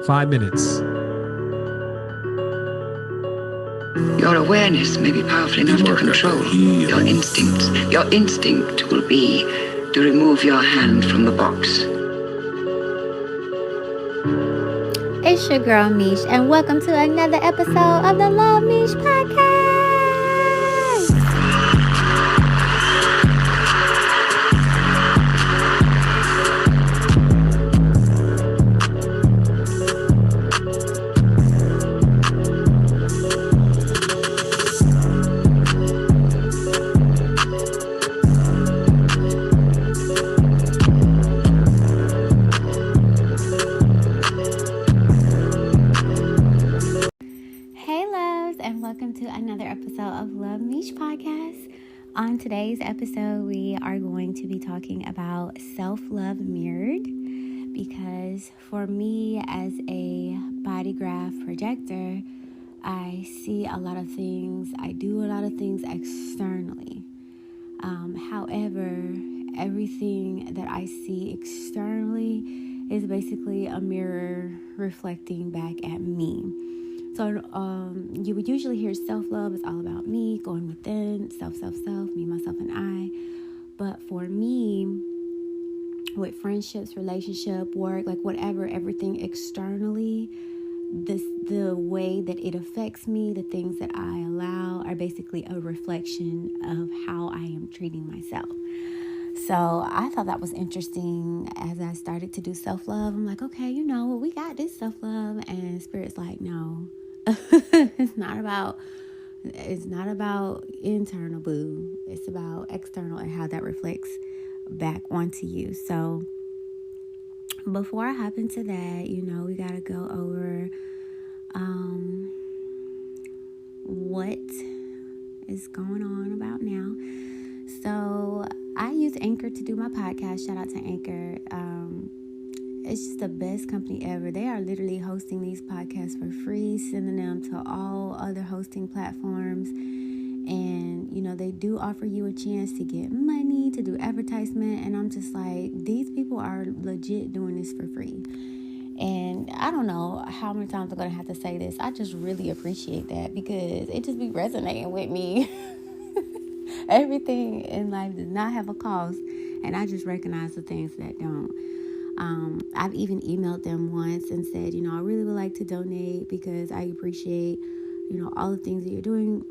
5 minutes. Your awareness may be powerful enough to control your instincts. Your instinct will be to remove your hand from the box. It's your girl Meesh, and welcome to another episode of the Luv MEESH Podcast. Another episode of Luv MEESH Podcast. On today's episode, we are going to be talking about self-love mirrored, because for me as a body graph projector, I see a lot of things, I do a lot of things externally. However, everything that I see externally is basically a mirror reflecting back at me. So you would usually hear self-love is all about me, going within, self, me, myself, and I. But for me, with friendships, relationship, work, like whatever, everything externally, the way that it affects me, the things that I allow are basically a reflection of how I am treating myself. So I thought that was interesting as I started to do self-love. I'm like, okay, we got this self-love, and Spirit's like, no. It's not about internal, boo. It's about external and how that reflects back onto you. So before I hop into that, we gotta go over what is going on about now. So I use Anchor to do my podcast. Shout out to Anchor. It's just the best company ever. They are literally hosting these podcasts for free, sending them to all other hosting platforms. And, they do offer you a chance to get money, to do advertisement. And I'm just like, these people are legit doing this for free. And I don't know how many times I'm going to have to say this. I just really appreciate that, because it just be resonating with me. Everything in life does not have a cost. And I just recognize the things that don't. I've even emailed them once and said, I really would like to donate because I appreciate, all the things that you're doing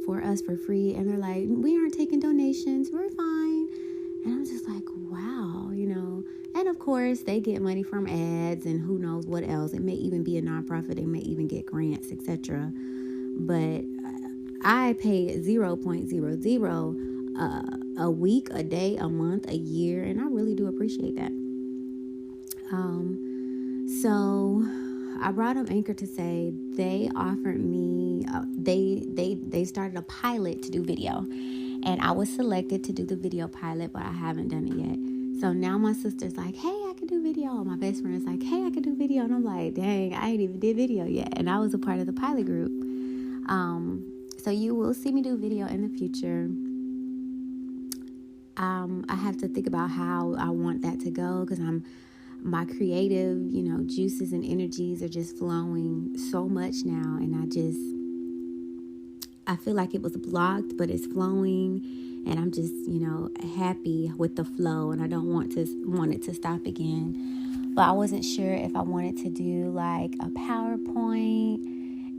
for us for free. And they're like, we aren't taking donations. We're fine. And I'm just like, wow, And of course, they get money from ads and who knows what else. It may even be a nonprofit. They may even get grants, etc. But I pay 0.00 a week, a day, a month, a year, and I really do appreciate that. So I brought up Anchor to say they offered me, they started a pilot to do video, and I was selected to do the video pilot, but I haven't done it yet. So now my sister's like, hey, I can do video. My best friend is like, hey, I can do video. And I'm like, dang, I ain't even did video yet. And I was a part of the pilot group. So you will see me do video in the future. I have to think about how I want that to go, because my creative, juices and energies are just flowing so much now. And I feel like it was blocked, but it's flowing, and I'm just, happy with the flow, and I don't want it to stop again. But I wasn't sure if I wanted to do like a PowerPoint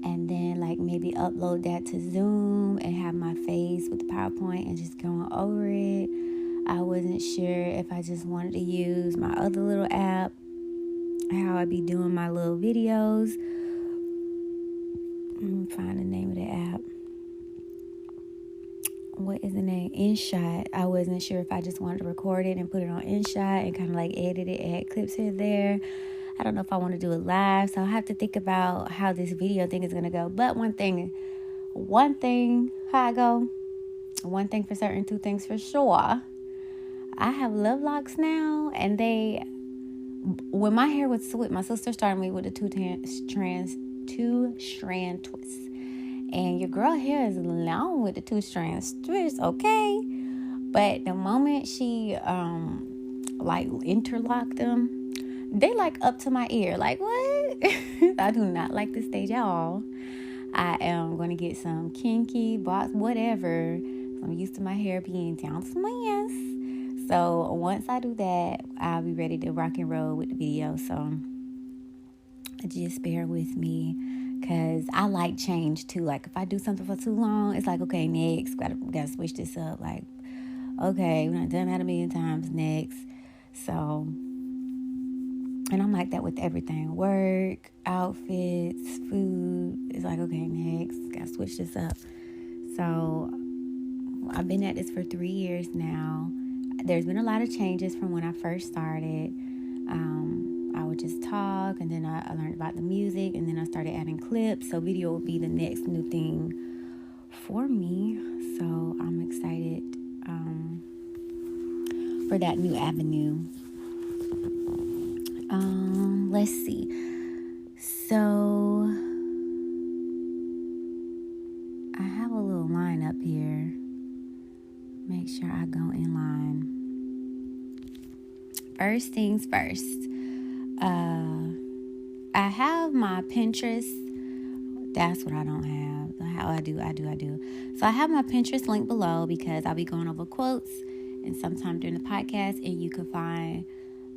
and then like maybe upload that to Zoom and have my face with the PowerPoint and just going over it. I wasn't sure if I just wanted to use my other little app, how I be doing my little videos. Let me find the name of the app. What is the name? InShot. I wasn't sure if I just wanted to record it and put it on InShot and kind of like edit it, add clips here and there. I don't know if I want to do it live, so I'll have to think about how this video thing is going to go. But one thing, how I go, one thing for certain, two things for sure. I have love locks now, and when my hair was sweet, my sister started me with a two-strand twist. And your girl hair is long with the two-strand twist, okay? But the moment she interlocked them, They like up to my ear. Like, what? I do not like this stage at all. I am going to get some kinky, box, whatever. I'm used to my hair being down to my ass. So once I do that, I'll be ready to rock and roll with the video. So just bear with me, because I like change too. Like if I do something for too long, it's like, okay, next, gotta switch this up. Like, okay, we've done that a million times, next. So, and I'm like that with everything. Work, outfits, food. It's like, okay, next, gotta switch this up. So I've been at this for 3 years now. There's been a lot of changes from when I first started. I would just talk, and then I learned about the music, and then I started adding clips. So video will be the next new thing for me. So I'm excited for that new avenue. Let's see. So I have a little line up here. Make sure I go in line. First things first. I have my Pinterest. That's what I don't have. How I do. So I have my Pinterest link below, because I'll be going over quotes and sometime during the podcast, and you can find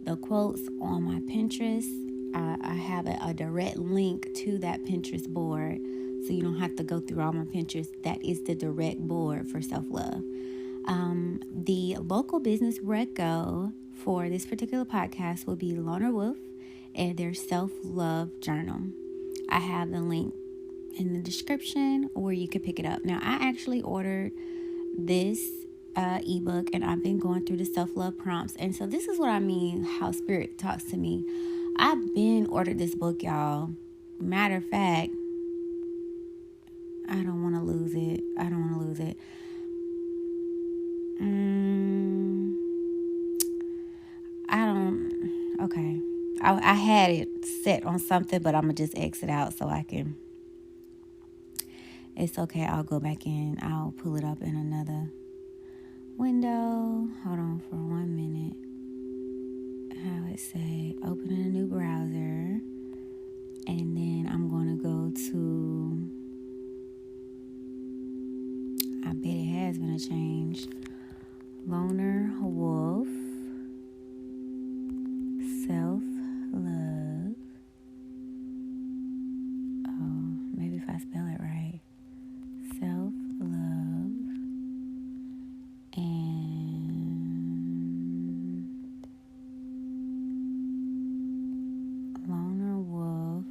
the quotes on my Pinterest. I have a direct link to that Pinterest board, so you don't have to go through all my Pinterest. That is the direct board for self-love. The local business reco for this particular podcast will be Loner Wolf and their self-love journal. I have the link in the description where you can pick it up. Now, I actually ordered this ebook, and I've been going through the self-love prompts. And so this is what I mean, how spirit talks to me. I've been ordered this book, y'all. Matter of fact, I don't want to lose it. Okay. I had it set on something, but I'm going to just exit out so I can. It's okay. I'll go back in. I'll pull it up in another window. Hold on for 1 minute. How it say, open in a new browser. And then I'm going to go to, I bet it has been a change. Loner Wolf. Self-love. Oh, maybe if I spell it right. Self-love. And Loner Wolf.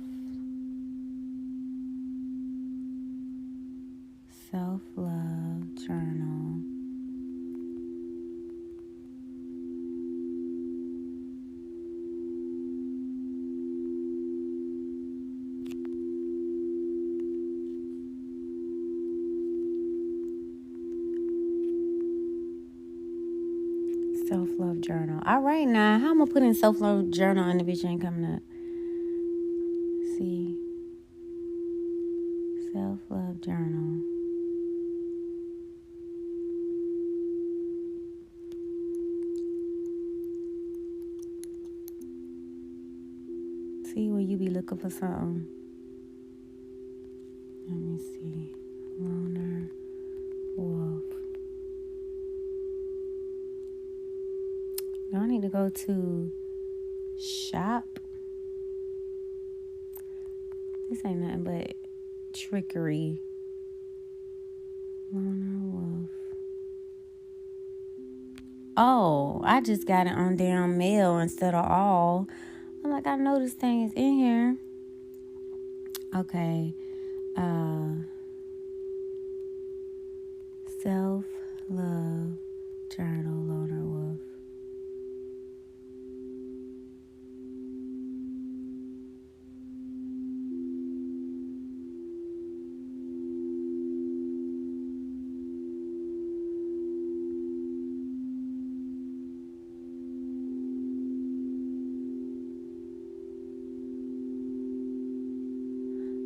Self-love journal. Self-love journal. All right, now, how I'm going to put in self-love journal and the bitch ain't coming up? See. Self-love journal. See, when you be looking for something. Let me see. Loner Wolf. Now I need to go to shop. This ain't nothing but trickery. Loner Wolf. Oh, I just got it on damn mail instead of all. I'm like, I know this thing is in here. Okay. Self-love journal, Loner Wolf.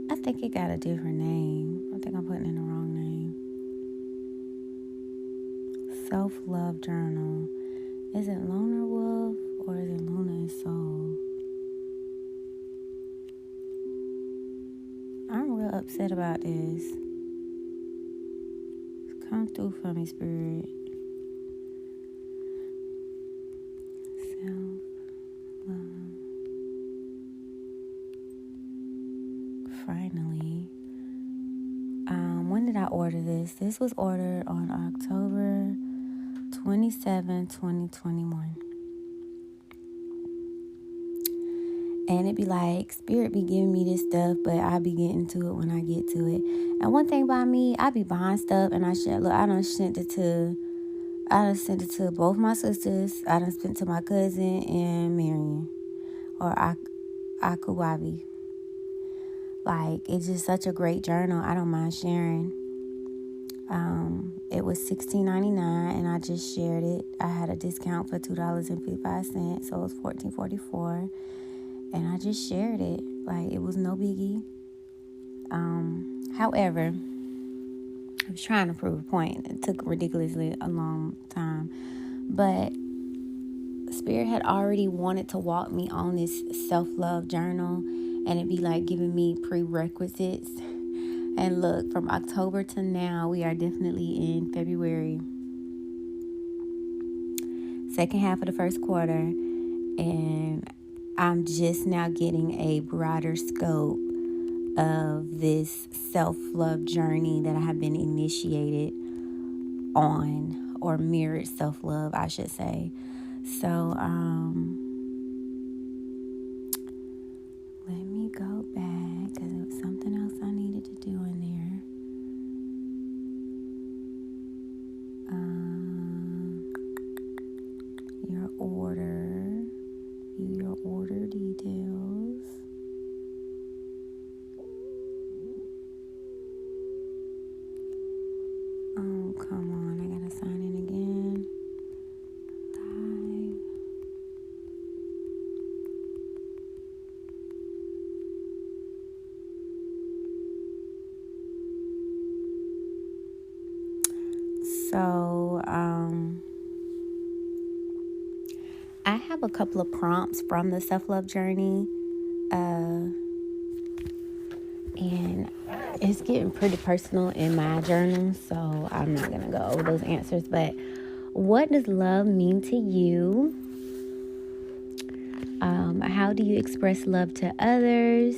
I think it got a different name. I think I'm putting in the wrong name. Self-love journal. Is it Loner Wolf or is it Luna and Soul? upset about this. Come through for me, Spirit. Self-love. Finally. When did I order this? This was ordered on October 27, 2021. And it be like, Spirit be giving me this stuff, but I be getting to it when I get to it. And one thing about me, I be buying stuff, and I done sent it to both my sisters. I done sent it to my cousin and Marion, or Akuwabi. Like, it's just such a great journal. I don't mind sharing. It was $16.99, and I just shared it. I had a discount for $2.55, so it was $14.44. And I just shared it. Like, it was no biggie. However, I was trying to prove a point. It took ridiculously a long time. But Spirit had already wanted to walk me on this self-love journal. And it'd be like giving me prerequisites. And look, from October to now, we are definitely in February. Second half of the first quarter. And I'm just now getting a broader scope of this self-love journey that I have been initiated on, or mirrored self-love, I should say. So, let me go back, because there was something else I needed to do in there. Your order details. Oh, come on. I gotta sign in again. Live. So, I have a couple of prompts from the self-love journey. And it's getting pretty personal in my journal, so I'm not going to go over those answers. But what does love mean to you? How do you express love to others?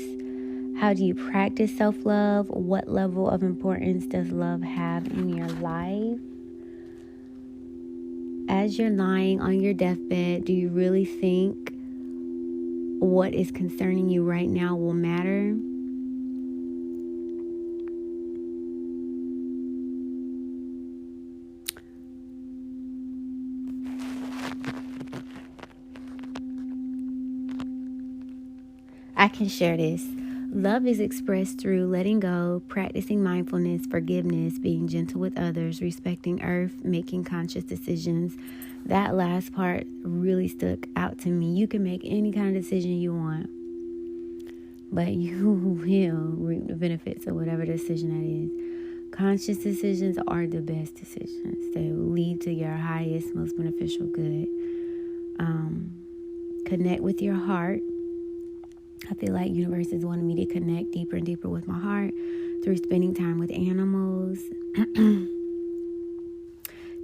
How do you practice self-love? What level of importance does love have in your life? As you're lying on your deathbed, do you really think what is concerning you right now will matter? I can share this. Love is expressed through letting go, practicing mindfulness, forgiveness, being gentle with others, respecting earth, making conscious decisions. That last part really stuck out to me. You can make any kind of decision you want, but you will reap the benefits of whatever decision that is. Conscious decisions are the best decisions. They will lead to your highest, most beneficial good. Connect with your heart. I feel like universe is wanting me to connect deeper and deeper with my heart through spending time with animals,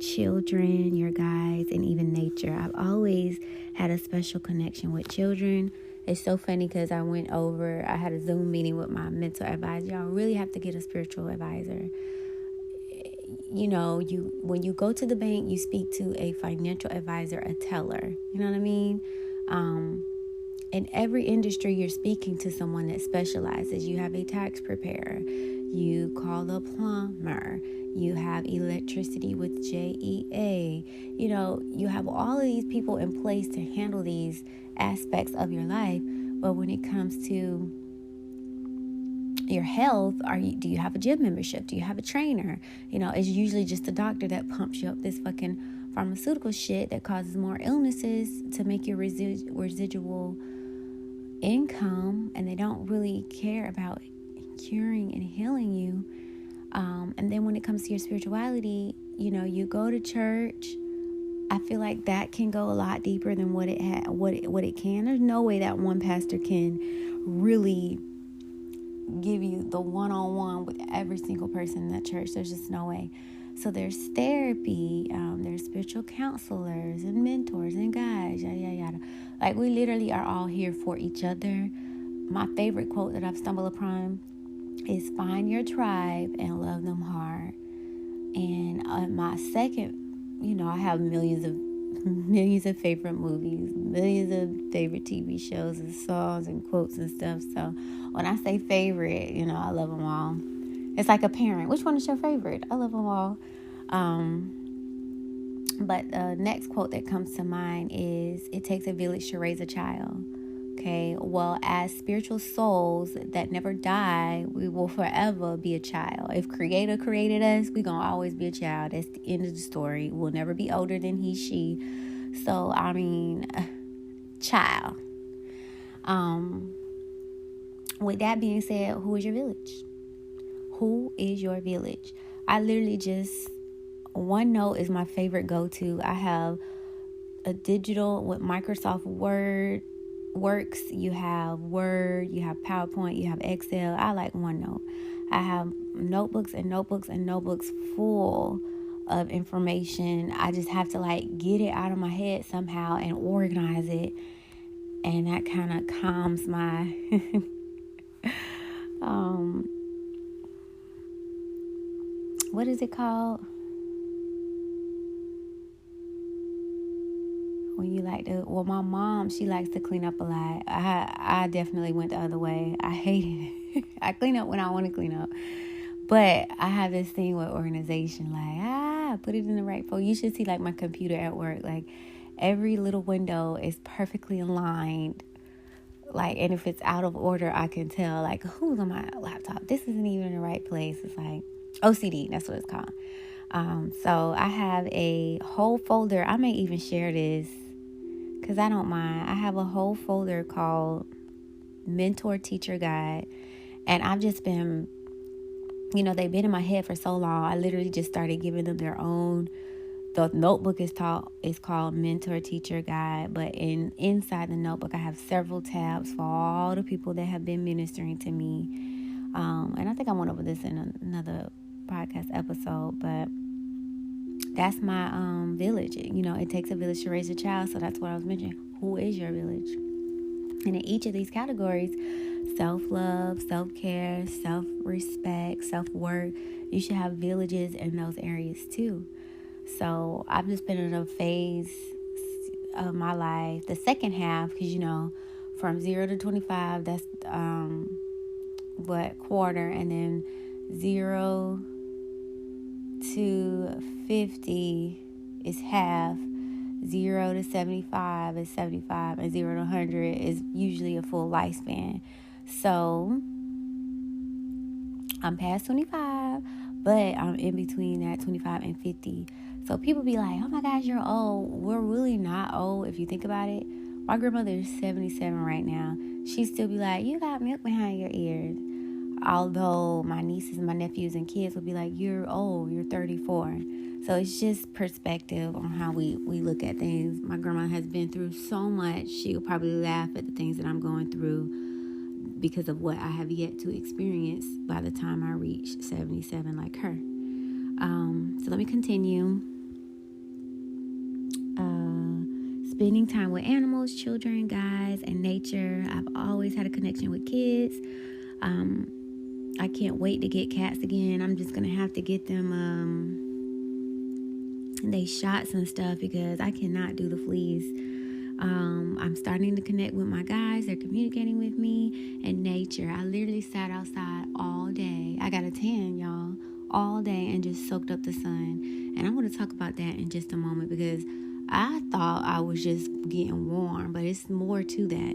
children, your guides, and even nature. I've always had a special connection with children. It's so funny because I had a Zoom meeting with my mental advisor. Y'all really have to get a spiritual advisor. You know, when you go to the bank, you speak to a financial advisor, a teller. You know what I mean? In every industry, you're speaking to someone that specializes. You have a tax preparer. You call the plumber. You have electricity with JEA. You know, you have all of these people in place to handle these aspects of your life. But when it comes to your health, do you have a gym membership? Do you have a trainer? You know, it's usually just a doctor that pumps you up this fucking pharmaceutical shit that causes more illnesses to make your residual income, and they don't really care about curing and healing you. And then when it comes to your spirituality, you know, you go to church. I feel like that can go a lot deeper than what it can. There's no way that one pastor can really give you the one-on-one with every single person in that church. There's just no way. So there's therapy, there's spiritual counselors and mentors and guides, yada, yada, yada. Like, we literally are all here for each other. My favorite quote that I've stumbled upon is, find your tribe and love them hard. And my second, I have millions of favorite movies, millions of favorite TV shows and songs and quotes and stuff. So when I say favorite, I love them all. It's like a parent. Which one is your favorite? I love them all. But the next quote that comes to mind is, it takes a village to raise a child. Okay, well, as spiritual souls that never die, we will forever be a child. If Creator created us, we're going to always be a child. That's the end of the story. We'll never be older than he, she. So, child. With that being said, who is your village? Who is your village? I literally OneNote is my favorite go-to. I have a digital with Microsoft Works. You have Word, you have PowerPoint, you have Excel. I like OneNote. I have notebooks and notebooks and notebooks full of information. I just have to get it out of my head somehow and organize it. And that kind of calms my what is it called? When you my mom, she likes to clean up a lot. I definitely went the other way. I hate it. I clean up when I want to clean up. But I have this thing with organization, put it in the right folder. You should see my computer at work. Every little window is perfectly aligned. And if it's out of order, I can tell who's on my laptop. This isn't even in the right place. It's OCD, that's what it's called. So I have a whole folder. I may even share this because I don't mind. I have a whole folder called Mentor Teacher Guide. And I've just been, they've been in my head for so long. I literally just started giving them their own. The notebook is called Mentor Teacher Guide. But inside the notebook, I have several tabs for all the people that have been ministering to me. And I think I went over this in another podcast episode, but that's my village. It takes a village to raise a child, so that's what I was mentioning. Who is your village? And in each of these categories, self-love, self-care, self-respect, self-worth, you should have villages in those areas too. So I've just been in a phase of my life, the second half, because from 0 to 25, that's quarter, and then 0 to 50 is half, 0 to 75 is 75, and 0 to 100 is usually a full lifespan. So I'm past 25, but I'm in between that 25 and 50. So people be like, oh my gosh, you're old. We're really not old if you think about it. My grandmother is 77 right now. She still be like, you got milk behind your ears. Although my nieces, my nephews, and kids will be like, you're old, you're 34. So it's just perspective on how we look at things. My grandma has been through so much. She'll probably laugh at the things that I'm going through because of what I have yet to experience by the time I reach 77 like her. So let me continue. Spending time with animals, children, guys, and nature. I've always had a connection with kids. I can't wait to get cats again. I'm just going to have to get them they shots and stuff because I cannot do the fleas. I'm starting to connect with my guys. They're communicating with me. And nature. I literally sat outside all day. I got a tan, y'all, all day and just soaked up the sun. And I'm going to talk about that in just a moment because I thought I was just getting warm, but it's more to that.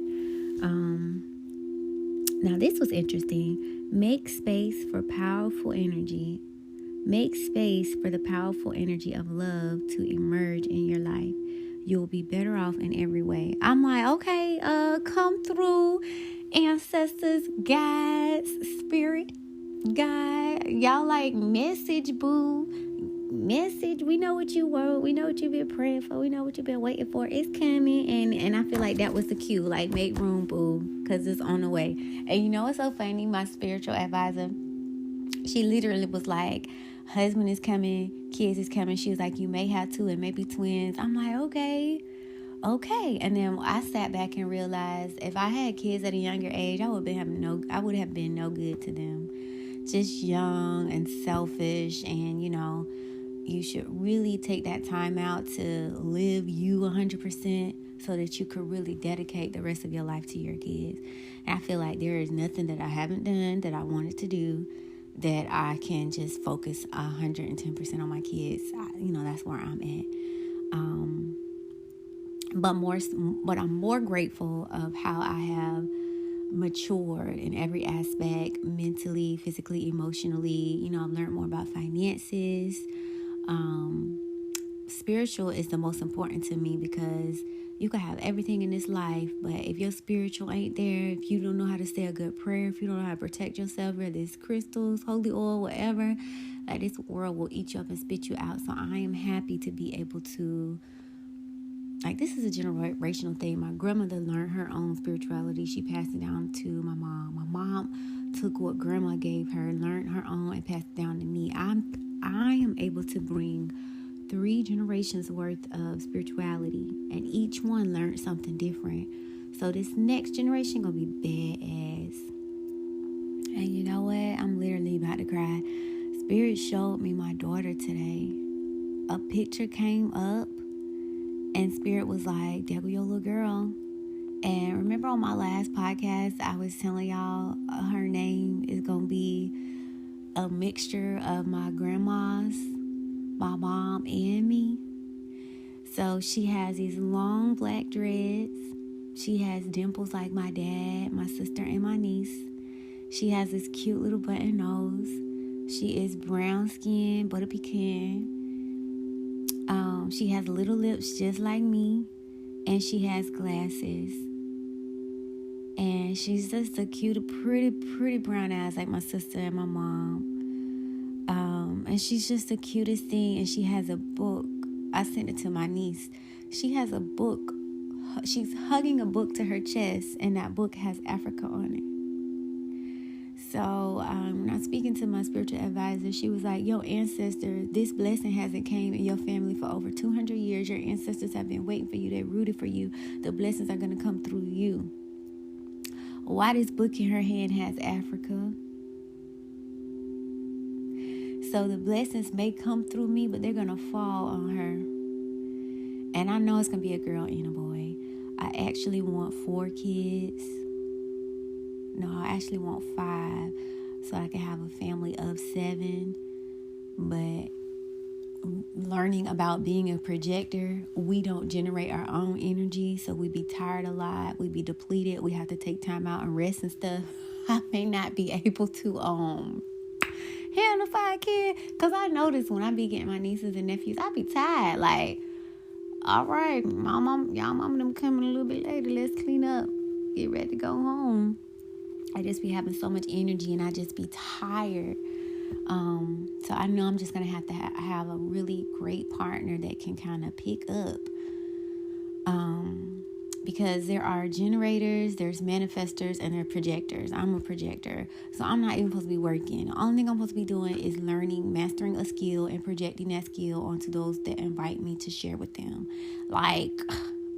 Now, this was interesting. Make space for powerful energy. Make space for the powerful energy of love to emerge in your life. You'll be better off in every way. I'm like, okay, come through, ancestors, guides, spirit, guide. Y'all message, boo. message. We know what you want. We know what you've been praying for. We know what you've been waiting for. It's coming. And I feel like that was the cue. Like, make room, boo, because it's on the way. And you know what's so funny? My spiritual advisor, she literally was like, husband is coming, kids is coming. She was like, you may have two and maybe twins. I'm like, okay. And then I sat back and realized if I had kids at a younger age, I would have been no good to them. Just young and selfish, and you should really take that time out to live you 100% so that you could really dedicate the rest of your life to your kids. And I feel like there is nothing that I haven't done that I wanted to do that I can just focus 110% on my kids. That's where I'm at. But I'm more grateful of how I have matured in every aspect, mentally, physically, emotionally. I've learned more about finances. Spiritual is the most important to me, because you can have everything in this life, but if your spiritual ain't there, if you don't know how to say a good prayer, if you don't know how to protect yourself, whether it's crystals, holy oil, whatever, like, this world will eat you up and spit you out. So I am happy to be able to, like, this is a generational thing. My grandmother learned her own spirituality. She passed it down to my mom. My mom took what grandma gave her, learned her own, and passed it down to me. I am able to bring 3 generations worth of spirituality, and each one learned something different. So this next generation gonna be badass. And you know what? I'm literally about to cry. Spirit showed me my daughter today. A picture came up, and Spirit was like, there go your little girl. And remember on my last podcast, I was telling y'all her name is going to be a mixture of my grandma's, my mom, and me. So she has these long black dreads. She has dimples like my dad, my sister, and my niece. She has this cute little button nose. She is brown skin, but a pecan. She has little lips just like me, and she has glasses. And she's just a cute, pretty brown eyes like my sister and my mom. And she's just the cutest thing. And she has a book. I sent it to my niece. She has a book. She's hugging a book to her chest, and that book has Africa on it. So when I was speaking to my spiritual advisor, she was like, your ancestor, this blessing hasn't came in your family for over 200 years. Your ancestors have been waiting for you. They rooted for you. The blessings are going to come through you. Why this book in her hand has Africa? So the blessings may come through me, but they're going to fall on her. And I know it's going to be a girl and a boy. I actually want 4 kids. No, I actually want 5, so I can have a family of 7. But learning about being a projector, we don't generate our own energy, so we be tired a lot, we be depleted, we have to take time out and rest and stuff. I may not be able to handle 5 kids, because I notice when I be getting my nieces and nephews, I be tired. Like, all right, y'all mom them coming a little bit later, let's clean up, get ready to go home. I just be having so much energy, and I just be tired. So I know I'm just going to have a really great partner that can kind of pick up. Because there are generators, there's manifestors, and there are projectors. I'm a projector, so I'm not even supposed to be working. The only thing I'm supposed to be doing is learning, mastering a skill, and projecting that skill onto those that invite me to share with them. Like,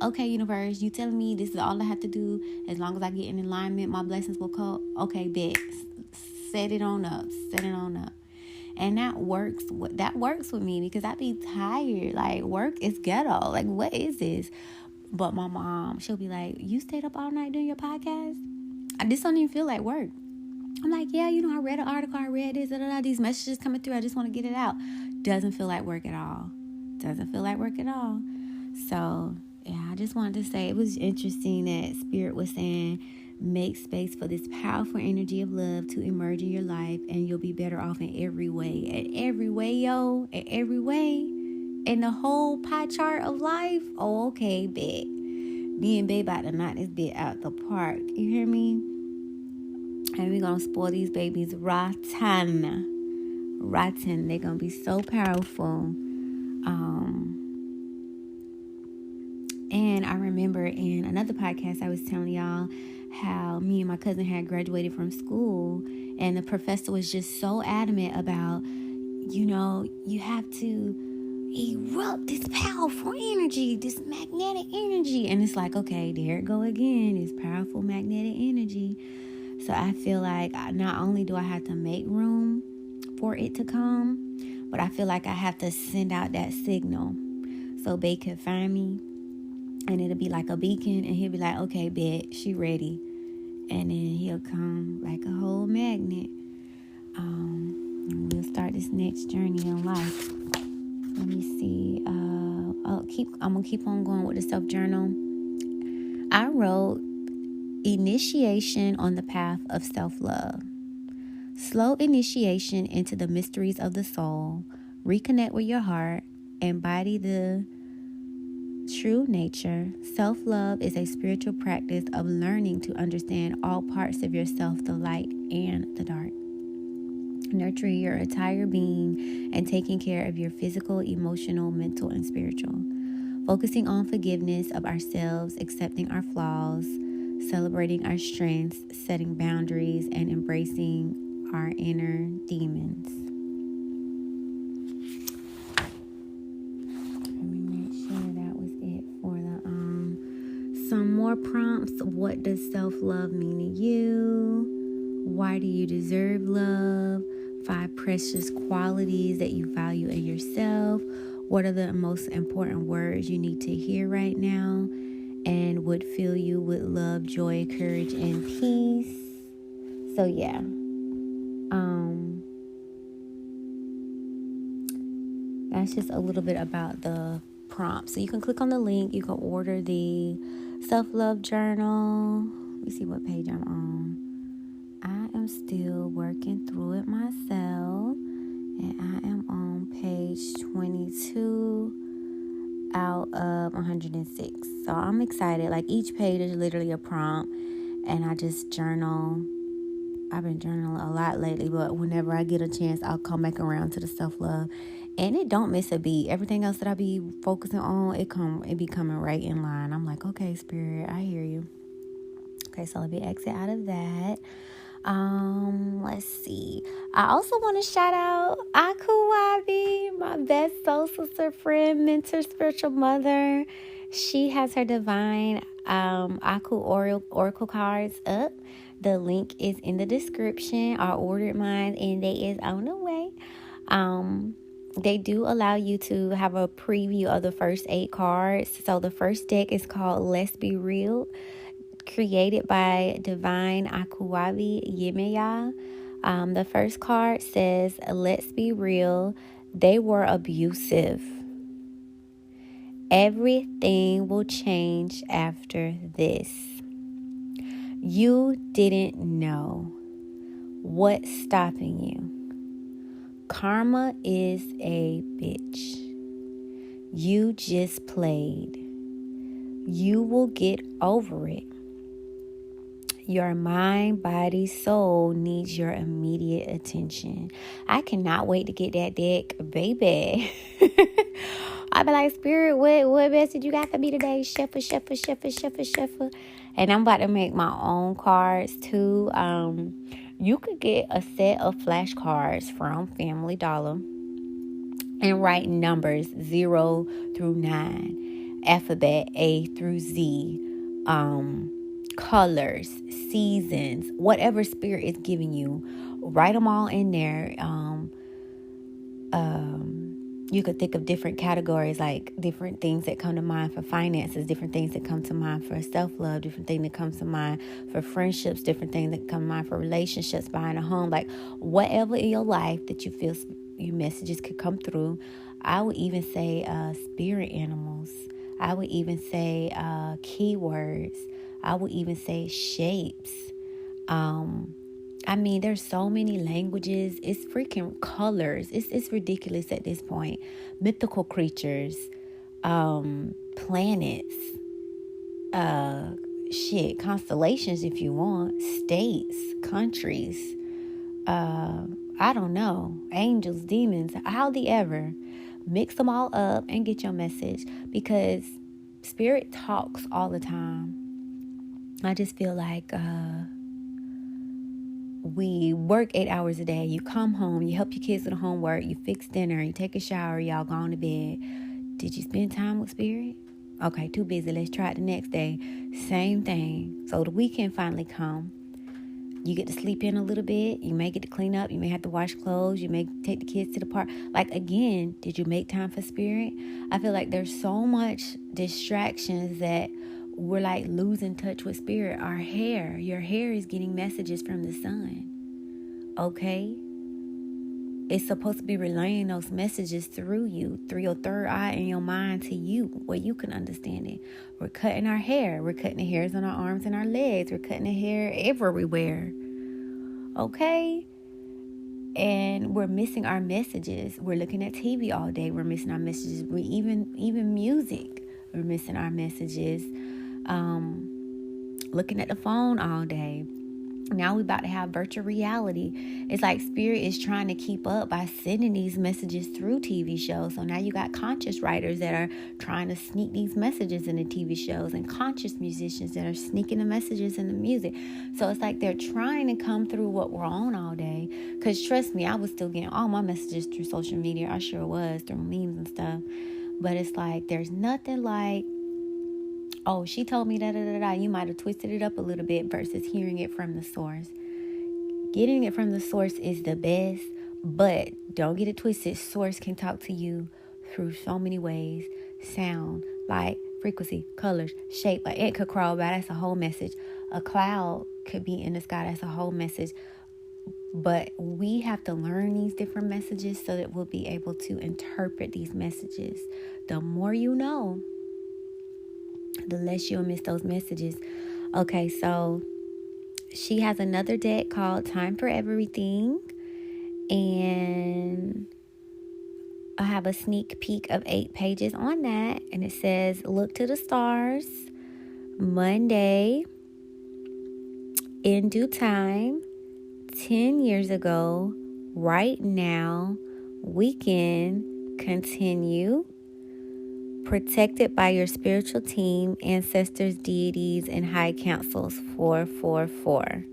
okay, universe, you telling me this is all I have to do? As long as I get in alignment, my blessings will come. Okay, bet. Set it on up. And that works with me, because I be tired. Like, work is ghetto. Like, what is this? But my mom, she'll be like, you stayed up all night doing your podcast? I just don't even feel like work. I'm like, yeah, I read an article, I read this, these messages coming through, I just want to get it out. Doesn't feel like work at all. So, yeah, I just wanted to say it was interesting that Spirit was saying, make space for this powerful energy of love to emerge in your life, and you'll be better off in every way. In every way, yo. In every way. In the whole pie chart of life. Oh, okay, bet. Me and babe about to knock this bit out the park. You hear me? And we're going to spoil these babies rotten. rotten. They're going to be so powerful. And I remember in another podcast, I was telling y'all how me and my cousin had graduated from school, and the professor was just so adamant about, you have to erupt this powerful energy, this magnetic energy. And it's like, okay, there it go again, this powerful magnetic energy. So I feel like not only do I have to make room for it to come, but I feel like I have to send out that signal so they can find me. And it'll be like a beacon, and he'll be like, okay, bet, she ready. And then he'll come like a whole magnet. And we'll start this next journey in life. Let me see. I'm gonna keep on going with the self journal. I wrote initiation on the path of self-love. Slow initiation into the mysteries of the soul. Reconnect with your heart. Embody the true nature. Self-love is a spiritual practice of learning to understand all parts of yourself, the light and the dark. Nurturing your entire being and taking care of your physical, emotional, mental, and spiritual. Focusing on forgiveness of ourselves, accepting our flaws, celebrating our strengths, setting boundaries, and embracing our inner demons. Some more prompts. What does self-love mean to you? Why do you deserve love? 5 precious qualities that you value in yourself. What are the most important words you need to hear right now and would fill you with love, joy, courage, and peace? So yeah. That's just a little bit about the prompt. So you can click on the link. You can order the self-love journal. Let me see what page I'm on. I am still working through it myself, and I am on page 22 out of 106. So I'm excited. Like, each page is literally a prompt, and I just journal. I've been journaling a lot lately, but whenever I get a chance, I'll come back around to the self-love. And it don't miss a beat. Everything else that I be focusing on, it be coming right in line. I'm like, okay, Spirit, I hear you. Okay, so let me exit out of that. Let's see. I also want to shout out Akuwabi, my best soul sister, friend, mentor, spiritual mother. She has her divine Aku oracle cards up. The link is in the description. I ordered mine and they is on the way. They do allow you to have a preview of the first 8 cards. So the first deck is called Let's Be Real, created by Divine Akuwabi Yemeya. The first card says, let's be real, they were abusive. Everything will change after this. You didn't know. What's stopping you? Karma is a bitch. You just played. You will get over it. Your mind, body, soul needs your immediate attention. I cannot wait to get that deck, baby. I be like, Spirit, what message you got for me today? Sheffer. And I'm about to make my own cards too. You could get a set of flashcards from Family Dollar and write numbers 0 through 9, alphabet A through Z, colors, seasons, whatever Spirit is giving you. Write them all in there. You could think of different categories, like different things that come to mind for finances, different things that come to mind for self-love, different things that come to mind for friendships, different things that come to mind for relationships, buying a home, like whatever in your life that you feel your messages could come through. I would even say spirit animals. I would even say keywords. I would even say shapes. I mean, there's so many languages. It's freaking colors. It's ridiculous at this point. Mythical creatures, planets, constellations if you want, states, countries. I I don't know, angels, demons, ever. Mix them all up and get your message, because spirit talks all the time. I just feel like we work 8 hours a day. You come home, you help your kids with the homework, you fix dinner, you take a shower, y'all go on to bed. Did you spend time with spirit? Okay, too busy. Let's try it the next day. Same thing. So the weekend finally come. You get to sleep in a little bit. You may get to clean up. You may have to wash clothes. You may take the kids to the park. Like, again, did you make time for spirit? I feel like there's so much distractions that we're like losing touch with spirit. Your hair is getting messages from the sun. Okay? It's supposed to be relaying those messages through you, through your third eye and your mind to you, where you can understand it. We're cutting our hair. We're cutting the hairs on our arms and our legs. We're cutting the hair everywhere. Okay? And we're missing our messages. We're looking at TV all day. We're missing our messages. We even music. We're missing our messages. Looking at the phone all day. Now we're about to have virtual reality. It's like spirit is trying to keep up by sending these messages through TV shows. So now you got conscious writers that are trying to sneak these messages in the TV shows, and conscious musicians that are sneaking the messages in the music. So it's like they're trying to come through what we're on all day. Because trust me, I was still getting all my messages through social media. I sure was, through memes and stuff. But it's like there's nothing like, oh, she told me da-da-da-da. You might have twisted it up a little bit versus hearing it from the source. Getting it from the source is the best, but don't get it twisted. Source can talk to you through so many ways. Sound, light, frequency, colors, shape. Like, it could crawl by. That's a whole message. A cloud could be in the sky. That's a whole message. But we have to learn these different messages so that we'll be able to interpret these messages. The more you know, the less you'll miss those messages. Okay, so she has another deck called Time for Everything. And I have a sneak peek of 8 pages on that. And it says, look to the stars. Monday, in due time, 10 years ago, right now, weekend, continue. Protected by your spiritual team, ancestors, deities, and high councils. 444.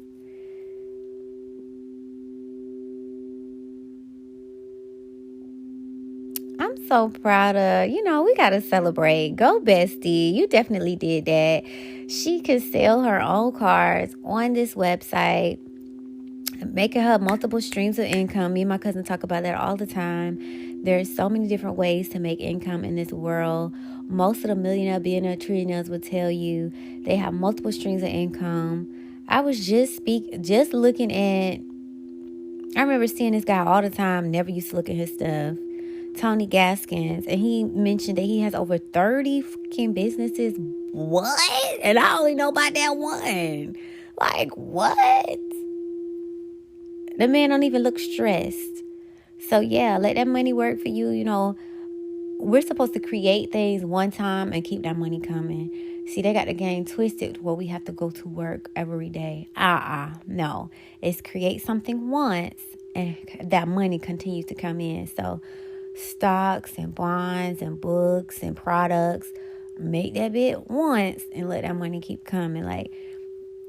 I'm so proud of, we got to celebrate. Go bestie. You definitely did that. She could sell her own cards on this website, making her multiple streams of income. Me and my cousin talk about that all the time. There's so many different ways to make income in this world. Most of the millionaire, billionaire, trillionaires will tell you they have multiple streams of income. I was just looking at, I remember seeing this guy all the time, never used to look at his stuff, Tony Gaskins, and he mentioned that he has over 30 fucking businesses. What? And I only know about that one. Like, what? The man don't even look stressed. So yeah, let that money work for you. We're supposed to create things one time and keep that money coming. See, they got the game twisted where we have to go to work every day. No. It's create something once and that money continues to come in. So stocks and bonds and books and products, make that bit once and let that money keep coming. Like,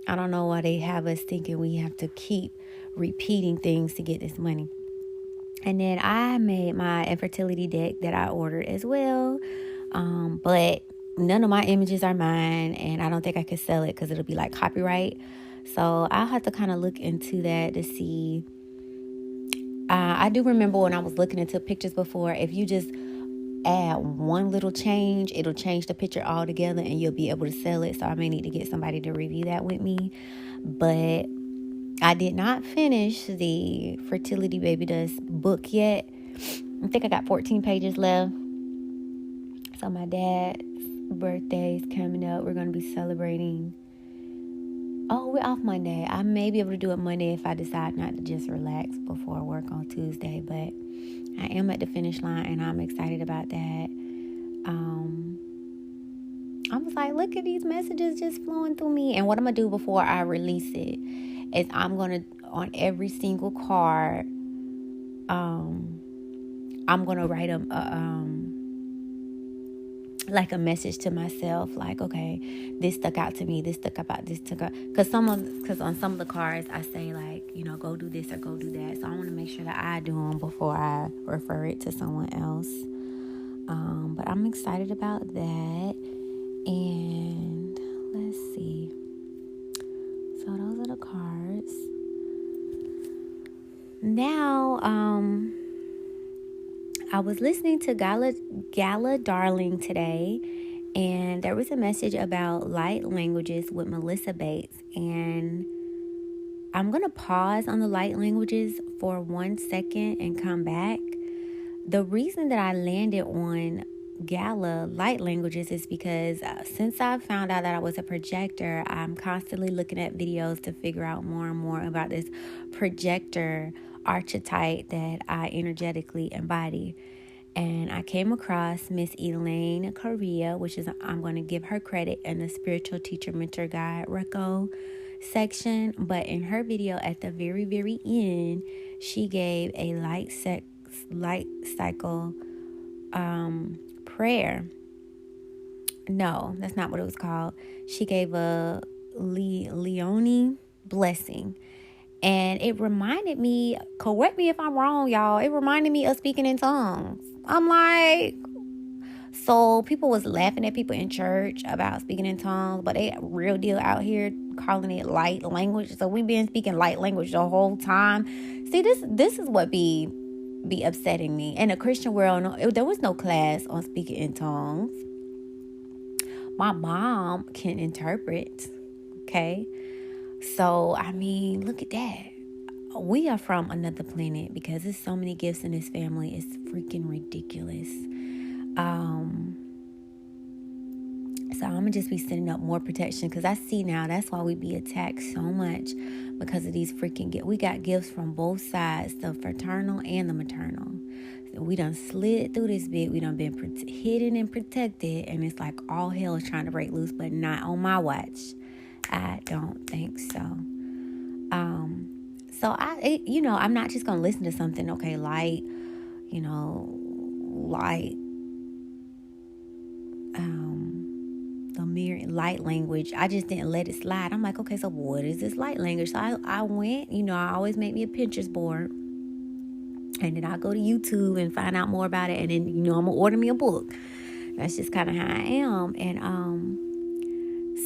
I don't know why they have us thinking we have to keep repeating things to get this money. And then I made my infertility deck that I ordered as well. But none of my images are mine, and I don't think I could sell it because it'll be like copyright. So I'll have to kind of look into that to see. I do remember when I was looking into pictures before, if you just add one little change, it'll change the picture altogether and you'll be able to sell it. So I may need to get somebody to review that with me. But I did not finish the Fertility Baby Dust book yet. I think I got 14 pages left. So my dad's birthday is coming up. We're going to be celebrating. Oh, we're off Monday. I may be able to do it Monday if I decide not to just relax before work on Tuesday. But I am at the finish line and I'm excited about that. I was like, look at these messages just flowing through me. And what I'm going to do before I release it is I'm going to, on every single card, I'm going to write a message to myself, like, okay, this stuck out to me, this stuck out. Because on some of the cards, I say, like, go do this or go do that. So I want to make sure that I do them before I refer it to someone else. But I'm excited about that. And let's see. So those are the cards. Now, I was listening to Gala Darling today, and there was a message about light languages with Melissa Bates. And I'm going to pause on the light languages for 1 second and come back. The reason that I landed on Gala light languages is because since I found out that I was a projector, I'm constantly looking at videos to figure out more and more about this projector archetype that I energetically embody. And I came across Miss Elaine Correa, which is, I'm going to give her credit in the Spiritual Teacher Mentor Guide Reco section. But in her video at the very, very end, she gave a light cycle prayer. No, that's not what it was called. She gave a Leone blessing. And it reminded me, correct me if I'm wrong, y'all, it reminded me of speaking in tongues. I'm like, so people was laughing at people in church about speaking in tongues, but they real deal out here calling it light language. So we've been speaking light language the whole time. See, this is what be upsetting me. In the Christian world, there was no class on speaking in tongues. My mom can interpret, okay? So, I mean, look at that. We are from another planet because there's so many gifts in this family. It's freaking ridiculous. So I'm going to just be setting up more protection because I see now that's why we be attacked so much because of these freaking gifts. We got gifts from both sides, the fraternal and the maternal. So we done slid through this bit. We done been hidden and protected, and it's like all hell is trying to break loose, but not on my watch. I don't think so. So I'm not just going to listen to something, okay, light, the mere light language. I just didn't let it slide. I'm like, okay, so what is this light language? So I went, I always make me a Pinterest board. And then I'll go to YouTube and find out more about it. And then, I'm going to order me a book. That's just kind of how I am. And,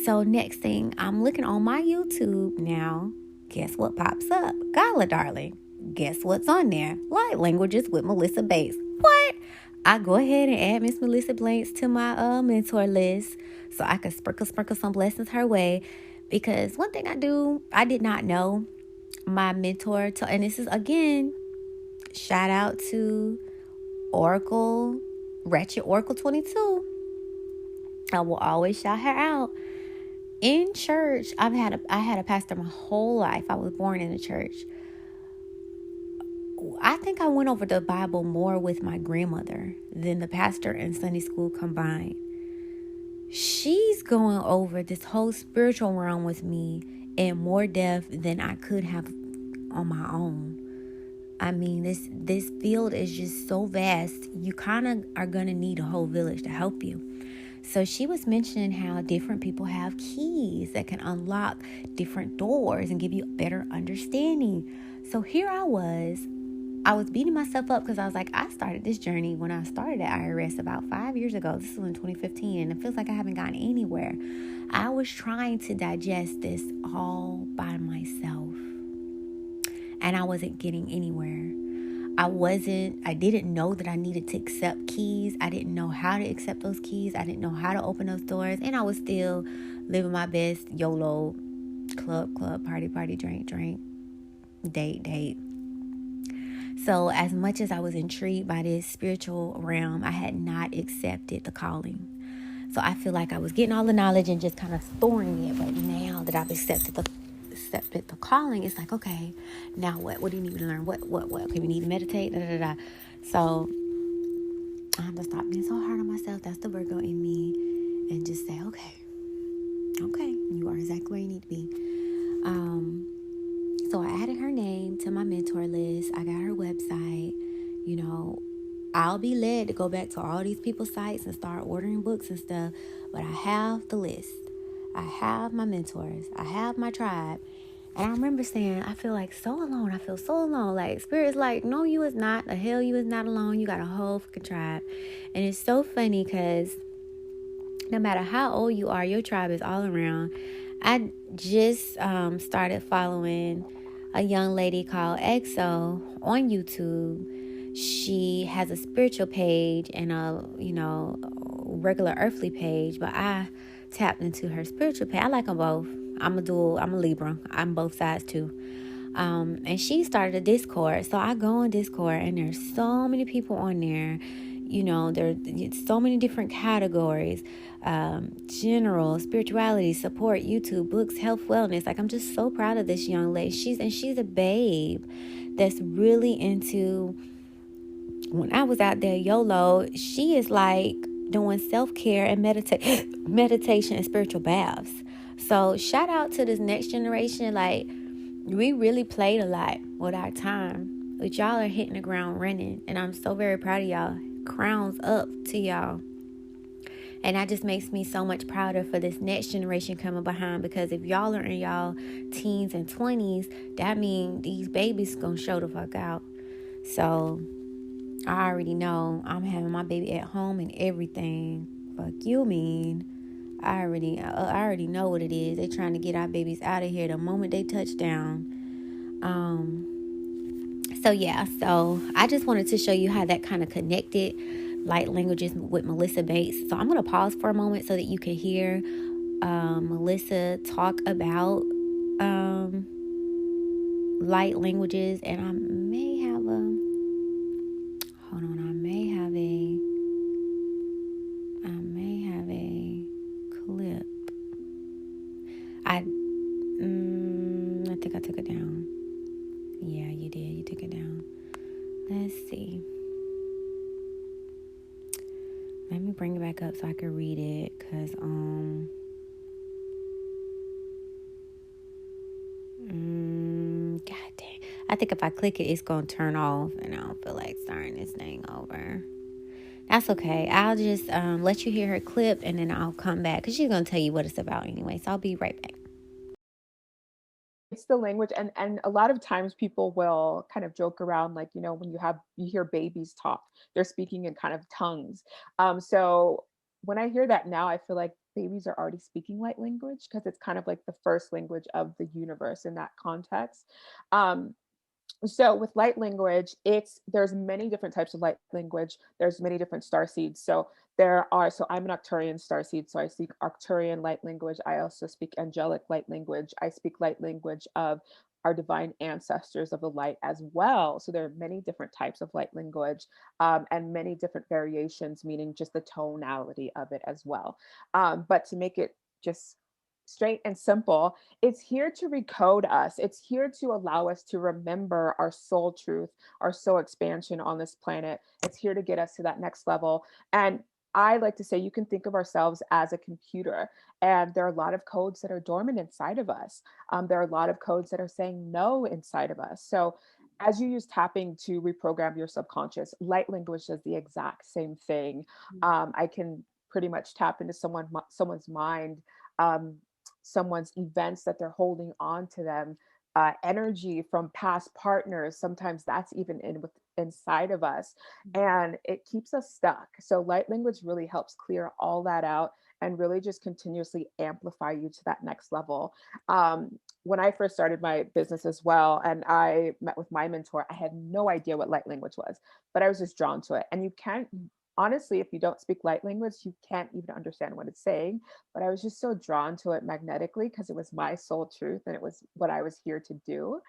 so next thing, I'm looking on my YouTube now. Guess what pops up? Gala Darling. Guess what's on there? Light languages with Melissa Bates. What? I go ahead and add Miss Melissa Bates to my mentor list so I could sprinkle some blessings her way. Because one thing I did not know my mentor, and this is, again, shout out to Ratchet Oracle 22. I will always shout her out. In church, I had a pastor my whole life. I was born in a church. I think I went over the Bible more with my grandmother than the pastor and Sunday school combined. She's going over this whole spiritual realm with me in more depth than I could have on my own. I mean, this field is just so vast. You kind of are going to need a whole village to help you. So she was mentioning how different people have keys that can unlock different doors and give you a better understanding. So here I was beating myself up because I was like, I started this journey when I started at IRS about 5 years ago. This was in 2015, and it feels like I haven't gotten anywhere. I was trying to digest this all by myself, and I wasn't getting anywhere. I didn't know that I needed to accept keys. I didn't know how to accept those keys. I didn't know how to open those doors. And I was still living my best YOLO, club, party, drink, date. So as much as I was intrigued by this spiritual realm, I had not accepted the calling. So I feel like I was getting all the knowledge and just kind of storing it. But now that I've accepted the calling, it's like, okay, now what do you need to learn? What okay, we need to meditate, So I have to stop being so hard on myself. That's the Virgo in me, and just say, okay, you are exactly where you need to be. So I added her name to my mentor list. I got her website. You know, I'll be led to go back to all these people's sites and start ordering books and stuff. But I have the list. I have my mentors. I have my tribe. And I remember saying, I feel like so alone. I feel so alone. Like, Spirit's like, no, you is not. The hell, you is not alone. You got a whole freaking tribe. And it's so funny because no matter how old you are, your tribe is all around. I just started following a young lady called EXO on YouTube. She has a spiritual page and a, regular earthly page, but I tapped into her spiritual page. I like them both. I'm a dual. I'm a Libra. I'm both sides too. And she started a Discord. So I go on Discord and there's so many people on there. There's so many different categories. General, spirituality, support, YouTube, books, health, wellness. Like, I'm just so proud of this young lady. She's a babe that's really into, when I was out there YOLO, she is like doing self-care and meditation and spiritual baths. So shout out to this next generation. Like, we really played a lot with our time, but y'all are hitting the ground running, and I'm so very proud of y'all. Crowns up to y'all. And that just makes me so much prouder for this next generation coming behind, because if y'all are in y'all teens and 20s, that means these babies gonna show the fuck out. So I already know I'm having my baby at home and everything. Fuck you mean. I already know what it is. They trying to get our babies out of here the moment they touch down. So I just wanted to show you how that kind of connected light languages with Melissa Bates. So I'm going to pause for a moment so that you can hear Melissa talk about light languages. And I may have a clip. I think I took it down. Yeah, you did. You took it down. Let's see. Let me bring it back up so I can read it. Because, God dang. I think if I click it, it's going to turn off. And I don't feel like starting this thing over. That's okay. I'll just let you hear her clip, and then I'll come back, because she's going to tell you what it's about anyway. So I'll be right back. It's the language, and a lot of times people will kind of joke around, like, when you hear babies talk, they're speaking in kind of tongues. So when I hear that now, I feel like babies are already speaking light language, because it's kind of like the first language of the universe in that context. So with light language, there's many different types of light language. There's many different star seeds. So I'm an Arcturian star seed. So I speak Arcturian light language. I also speak angelic light language. I speak light language of our divine ancestors of the light as well. So there are many different types of light language, and many different variations, meaning just the tonality of it as well. But to make it just straight and simple, it's here to recode us. It's here to allow us to remember our soul truth, our soul expansion on this planet. It's here to get us to that next level. And I like to say, you can think of ourselves as a computer, and there are a lot of codes that are dormant inside of us. There are a lot of codes that are saying no inside of us. So as you use tapping to reprogram your subconscious, light language does the exact same thing. I can pretty much tap into someone's mind, someone's events that they're holding on to them, energy from past partners. Sometimes that's even inside of us, and it keeps us stuck. So light language really helps clear all that out and really just continuously amplify you to that next level. When I first started my business as well, and I met with my mentor, I had no idea what light language was, but I was just drawn to it. And honestly, if you don't speak light language, you can't even understand what it's saying. But I was just so drawn to it magnetically, because it was my soul truth and it was what I was here to do.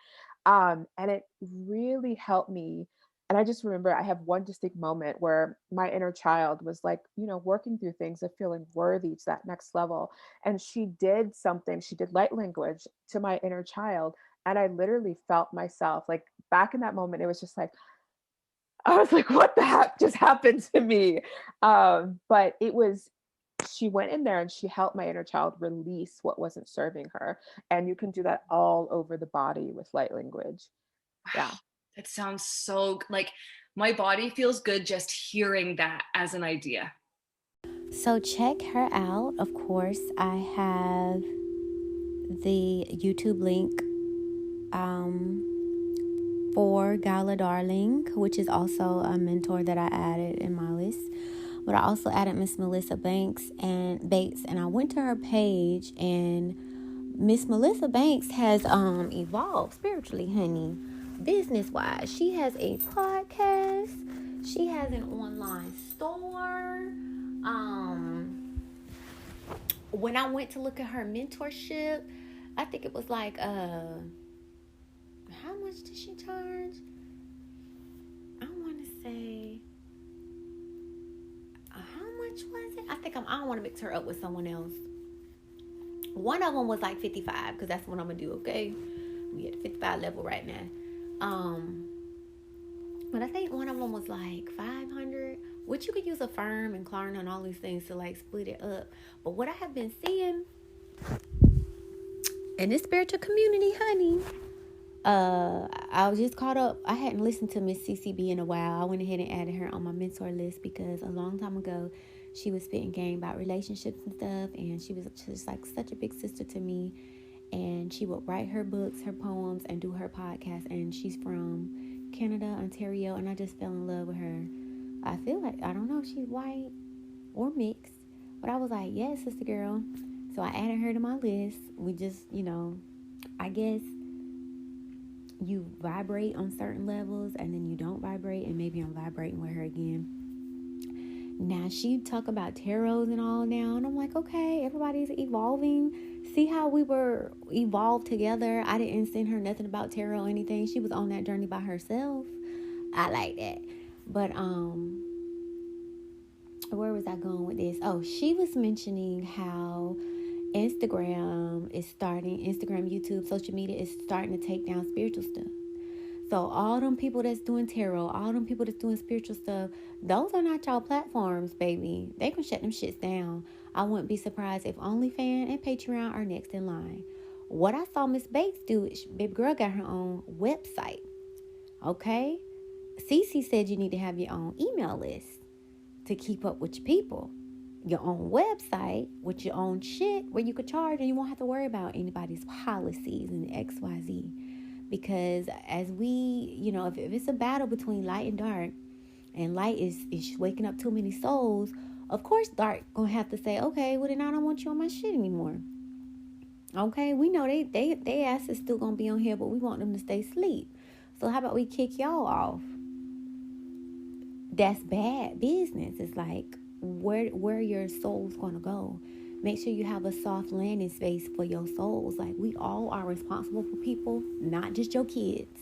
And it really helped me. And I just remember I have one distinct moment where my inner child was like, working through things of feeling worthy to that next level. And she did light language to my inner child. And I literally felt myself, like, back in that moment, it was just like, I was like, what the heck just happened to me? But it was she went in there and she helped my inner child release what wasn't serving her. And you can do that all over the body with light language. Yeah. That sounds so like my body feels good just hearing that as an idea. So check her out. Of course, I have the YouTube link for Gala Darling, which is also a mentor that I added in my list. But I also added Miss Melissa Bates, and I went to her page, and Miss Melissa Banks has evolved spiritually, honey. Business-wise, she has a podcast. She has an online store. When I went to look at her mentorship, I think it was like how much did she charge? I want to say how much was it? I don't want to mix her up with someone else. One of them was like 55, because that's what I'm gonna do. Okay, we at the 55 level right now. But I think one of them was like 500, which you could use a firm and Klarna and all these things to like split it up. But what I have been seeing in this spiritual community, honey, I was just caught up. I hadn't listened to Miss CCB in a while. I went ahead and added her on my mentor list because a long time ago she was spitting game about relationships and stuff, and she was just like such a big sister to me. And she would write her books, her poems, and do her podcast. And she's from Canada, Ontario, and I just fell in love with her. I feel like, I don't know if she's white or mixed, but I was like, yes, sister girl. So I added her to my list. We just, I guess you vibrate on certain levels and then you don't vibrate, and maybe I'm vibrating with her again. Now she talk about tarots and all now, and I'm like, okay, everybody's evolving. See how we were evolved together? I didn't send her nothing about tarot or anything. She was on that journey by herself. I like that. But where was I going with this? Oh, she was mentioning how Instagram, YouTube, social media is starting to take down spiritual stuff. So all them people that's doing tarot, all them people that's doing spiritual stuff, those are not y'all platforms, baby. They can shut them shits down. I wouldn't be surprised if OnlyFans and Patreon are next in line. What I saw Miss Bates do, baby girl got her own website. Okay? Cece said you need to have your own email list to keep up with your people. Your own website with your own shit where you could charge and you won't have to worry about anybody's policies and XYZ. Because as we, if it's a battle between light and dark, and light is waking up too many souls, of course dark gonna have to say, okay, well then I don't want you on my shit anymore. Okay, we know they ass is still gonna be on here, but we want them to stay asleep. So how about we kick y'all off? That's bad business. It's like where your soul's gonna go. Make sure you have a soft landing space for your souls. Like, we all are responsible for people, not just your kids.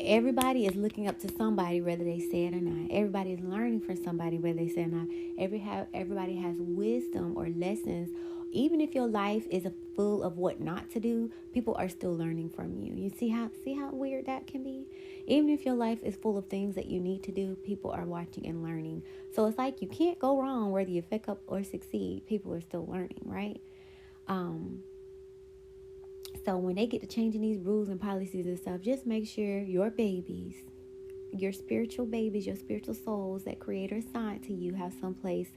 Everybody is looking up to somebody, whether they say it or not. Everybody is learning from somebody, whether they say it or not. Everybody has wisdom or lessons. Even if your life is full of what not to do, people are still learning from you. You see how weird that can be? Even if your life is full of things that you need to do, people are watching and learning. So it's like you can't go wrong whether you fuck up or succeed. People are still learning, right? So when they get to changing these rules and policies and stuff, just make sure your babies, your spiritual babies, your spiritual souls that Creator assigned to you have some place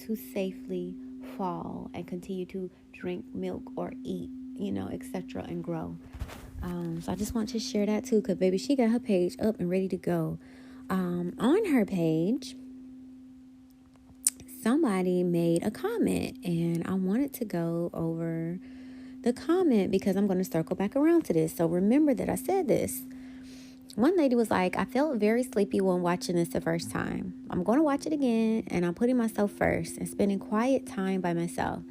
to safely fall and continue to drink milk or eat, etc. and grow. So I just want to share that too, because baby, she got her page up and ready to go. On her page, somebody made a comment, and I wanted to go over the comment because I'm going to circle back around to this. So remember that I said this. One lady was like, I felt very sleepy when watching this the first time. I'm going to watch it again, and I'm putting myself first and spending quiet time by myself.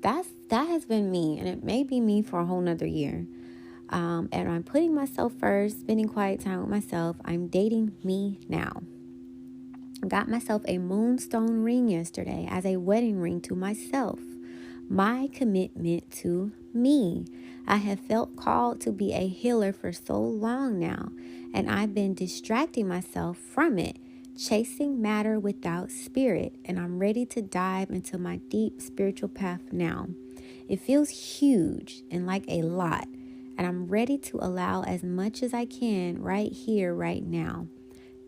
That has been me, and it may be me for a whole nother year. And I'm putting myself first, spending quiet time with myself. I'm dating me now. Got myself a moonstone ring yesterday as a wedding ring to myself. My commitment to me. I have felt called to be a healer for so long now, and I've been distracting myself from it. chasing matter without spirit, and I'm ready to dive into my deep spiritual path now. It feels huge and like a lot, and I'm ready to allow as much as I can right here, right now.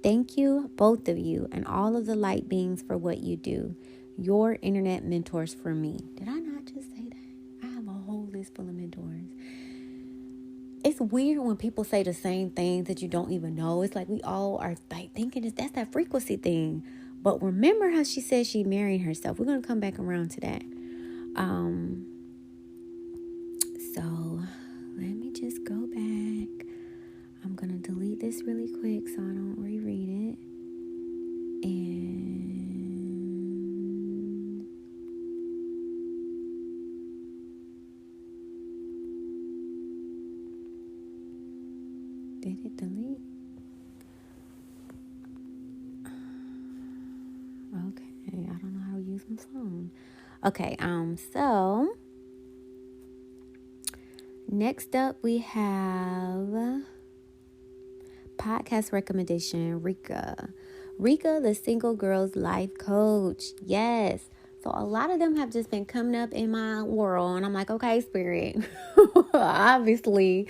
Thank you, both of you, and all of the light beings for what you do. Your internet mentors for me. Did I not just say that? I have a whole list full of mentors. It's weird when people say the same things that you don't even know. It's like we all are like thinking that's that frequency thing. But remember how she said she married herself. We're going to come back around to that. So let me just go back. I'm going to delete this really quick so I don't reread it. And did it delete? Okay, I don't know how to use my phone. Okay, so next up we have podcast recommendation, Rika, the single girl's life coach. Yes. So a lot of them have just been coming up in my world, and I'm like, okay, spirit. Obviously,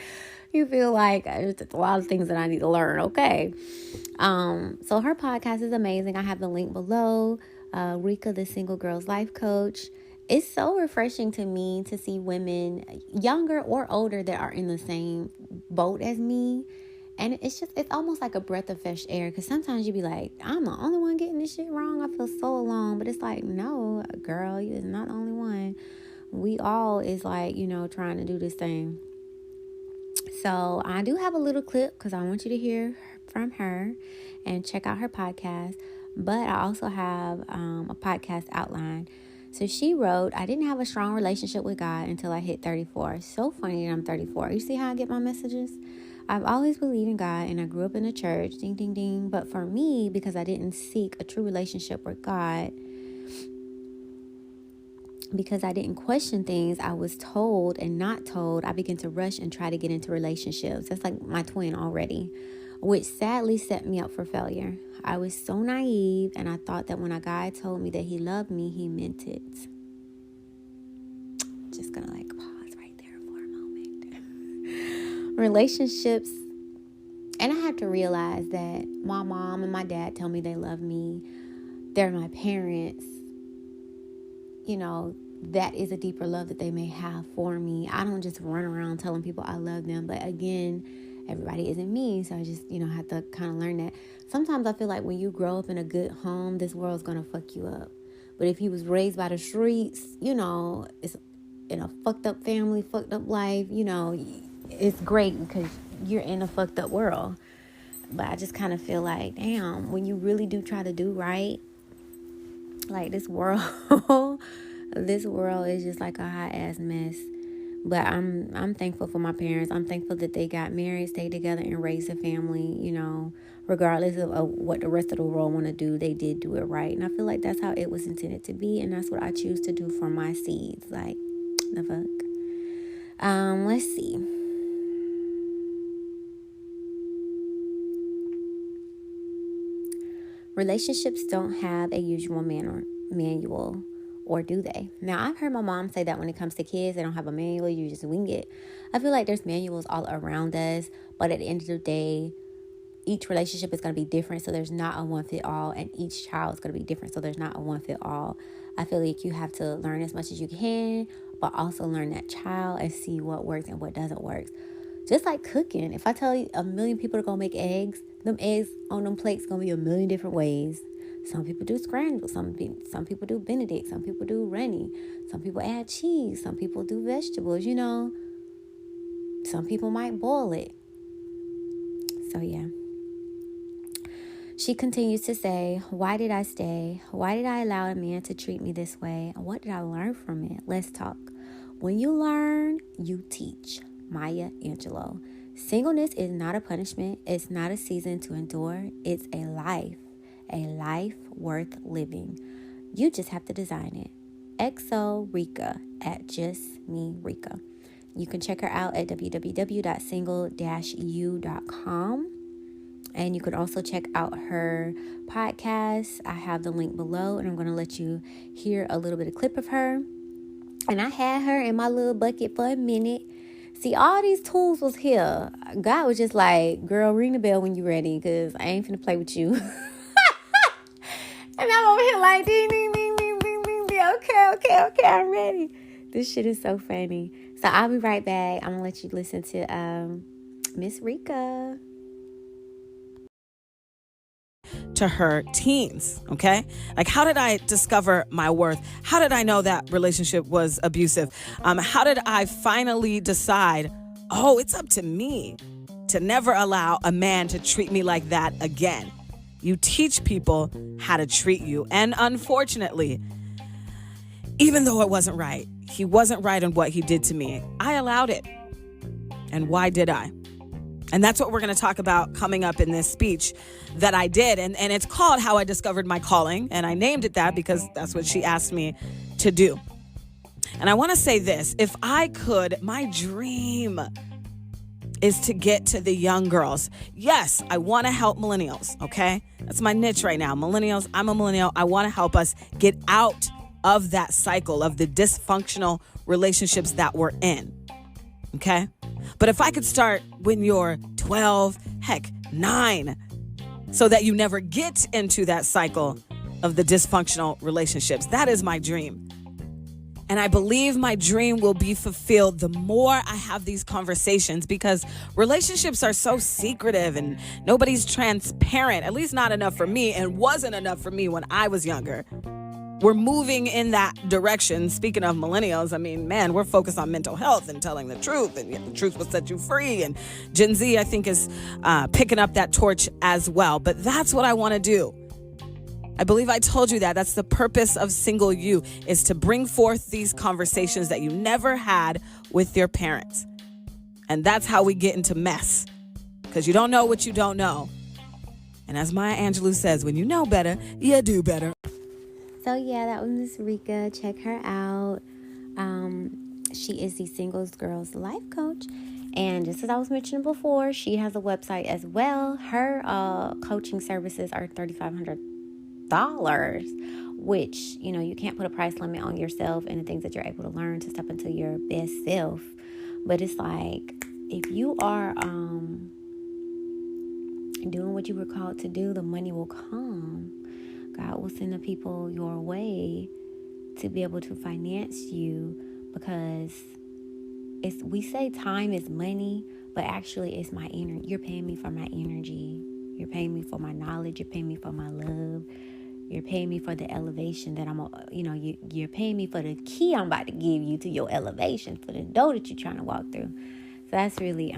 you feel like there's a lot of things that I need to learn. Okay. So her podcast is amazing. I have the link below. Rika, the single girl's life coach. It's so refreshing to me to see women, younger or older, that are in the same boat as me. And it's almost like a breath of fresh air, because sometimes you be like, I'm the only one getting this shit wrong. I feel so alone. But it's like, no, girl, you're not the only one. We all is like, trying to do this thing. So I do have a little clip because I want you to hear from her and check out her podcast. But I also have a podcast outline. So she wrote, I didn't have a strong relationship with God until I hit 34. So funny that I'm 34. You see how I get my messages? I've always believed in God, and I grew up in a church, ding, ding, ding. But for me, because I didn't seek a true relationship with God, because I didn't question things I was told and not told, I began to rush and try to get into relationships. That's like my twin already, which sadly set me up for failure. I was so naive, and I thought that when a guy told me that he loved me, he meant it. Just gonna pause right there for a moment. Relationships, and I had to realize that my mom and my dad tell me they love me. They're my parents. That is a deeper love that they may have for me. I don't just run around telling people I love them. But again, everybody isn't me. So I just, have to kind of learn that. Sometimes I feel like when you grow up in a good home, this world's going to fuck you up. But if you was raised by the streets, it's in a fucked up family, fucked up life, it's great because you're in a fucked up world. But I just kind of feel like, damn, when you really do try to do right, like this world is just like a hot ass mess. But I'm thankful for my parents. I'm thankful that they got married, stayed together, and raised a family. Regardless of what the rest of the world want to do, they did do it right. And I feel like that's how it was intended to be, and that's what I choose to do for my seeds. Like, the fuck. Let's see. Relationships don't have a usual manual, or do they? Now, I've heard my mom say that when it comes to kids, they don't have a manual, you just wing it. I feel like there's manuals all around us, but at the end of the day, each relationship is going to be different, so there's not a one-fit-all, and each child is going to be different, so there's not a one-fit-all. I feel like you have to learn as much as you can, but also learn that child and see what works and what doesn't work. Just like cooking. If I tell you 1,000,000 people are going to make eggs, them eggs on them plates going to be 1,000,000 different ways. Some people do scramble. Some people do Benedict. Some people do runny. Some people add cheese. Some people do vegetables, Some people might boil it. So, yeah. She continues to say, why did I stay? Why did I allow a man to treat me this way? What did I learn from it? Let's talk. When you learn, you teach. Maya Angelou. Singleness is not a punishment. It's not a season to endure. It's a life worth living. You just have to design it. XO Rika at Just Me Rika. You can check her out at www.single-u.com. And you could also check out her podcast. I have the link below, and I'm going to let you hear a little bit of clip of her. And I had her in my little bucket for a minute. See, all these tools was here. God was just like, girl, ring the bell when you're ready, because I ain't finna play with you. And I'm over here like, ding, ding, ding, ding, ding, ding, ding. Okay, I'm ready. This shit is so funny. So I'll be right back. I'm going to let you listen to Miss Rika. To her teens, okay? Like, how did I discover my worth? How did I know that relationship was abusive? How did I finally decide, oh, it's up to me to never allow a man to treat me like that again? You teach people how to treat you. And unfortunately, even though it wasn't right, he wasn't right in what he did to me, I allowed it. And why did I? And that's what we're going to talk about coming up in this speech that I did. And it's called How I Discovered My Calling. And I named it that because that's what she asked me to do. And I want to say this. If I could, my dream is to get to the young girls. Yes, I want to help millennials, okay? That's my niche right now. Millennials, I'm a millennial. I want to help us get out of that cycle of the dysfunctional relationships that we're in. Okay? But if I could start when you're 12, heck, 9, so that you never get into that cycle of the dysfunctional relationships, that is my dream. And I believe my dream will be fulfilled the more I have these conversations, because relationships are so secretive and nobody's transparent, at least not enough for me, and wasn't enough for me when I was younger. We're moving in that direction. Speaking of millennials, I mean, man, we're focused on mental health and telling the truth, and the truth will set you free. And Gen Z, I think, is picking up that torch as well. But that's what I want to do. I believe I told you that. That's the purpose of Single You, is to bring forth these conversations that you never had with your parents. And that's how we get into mess, because you don't know what you don't know. And as Maya Angelou says, when you know better, you do better. So yeah, that was Miss Rika. Check her out. She is the Singles Girls Life Coach. And just as I was mentioning before, she has a website as well. Her coaching services are $3,500, which, you know, you can't put a price limit on yourself and the things that you're able to learn to step into your best self. But it's like, if you are doing what you were called to do, the money will come. God will send the people your way to be able to finance you, because we say time is money, but actually it's my energy. You're paying me for my energy. You're paying me for my knowledge. You're paying me for my love. You're paying me for the elevation that you're paying me for the key I'm about to give you to your elevation, for the door that you're trying to walk through. So that's really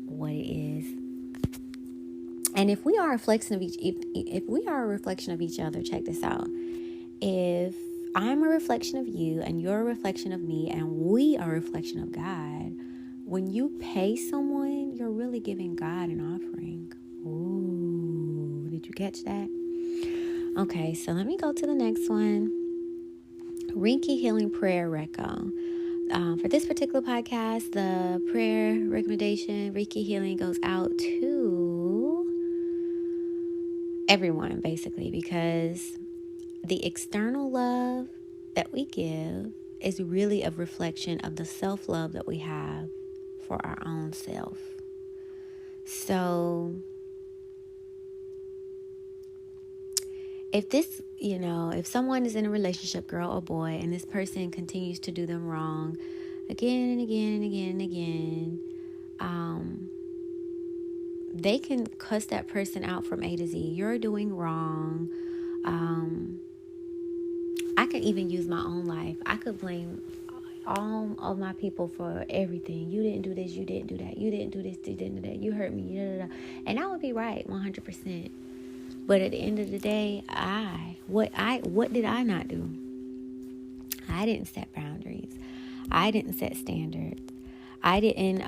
what it is. And if we are a reflection of each other, check this out. If I'm a reflection of you and you're a reflection of me and we are a reflection of God, when you pay someone, you're really giving God an offering. Ooh, did you catch that? Okay, so let me go to the next one. Reiki Healing Prayer Reco. For this particular podcast, the prayer recommendation, Reiki Healing, goes out to everyone, basically, because the external love that we give is really a reflection of the self-love that we have for our own self. So if someone is in a relationship, girl or boy, and this person continues to do them wrong again and again and again and again, they can cuss that person out from A to Z. You're doing wrong. I could even use my own life. I could blame all of my people for everything. You didn't do this. You didn't do that. You didn't do this. You didn't do that. You hurt me. Da, da, da. And I would be right 100%. But at the end of the day, what did I not do? I didn't set boundaries. I didn't set standards. I didn't,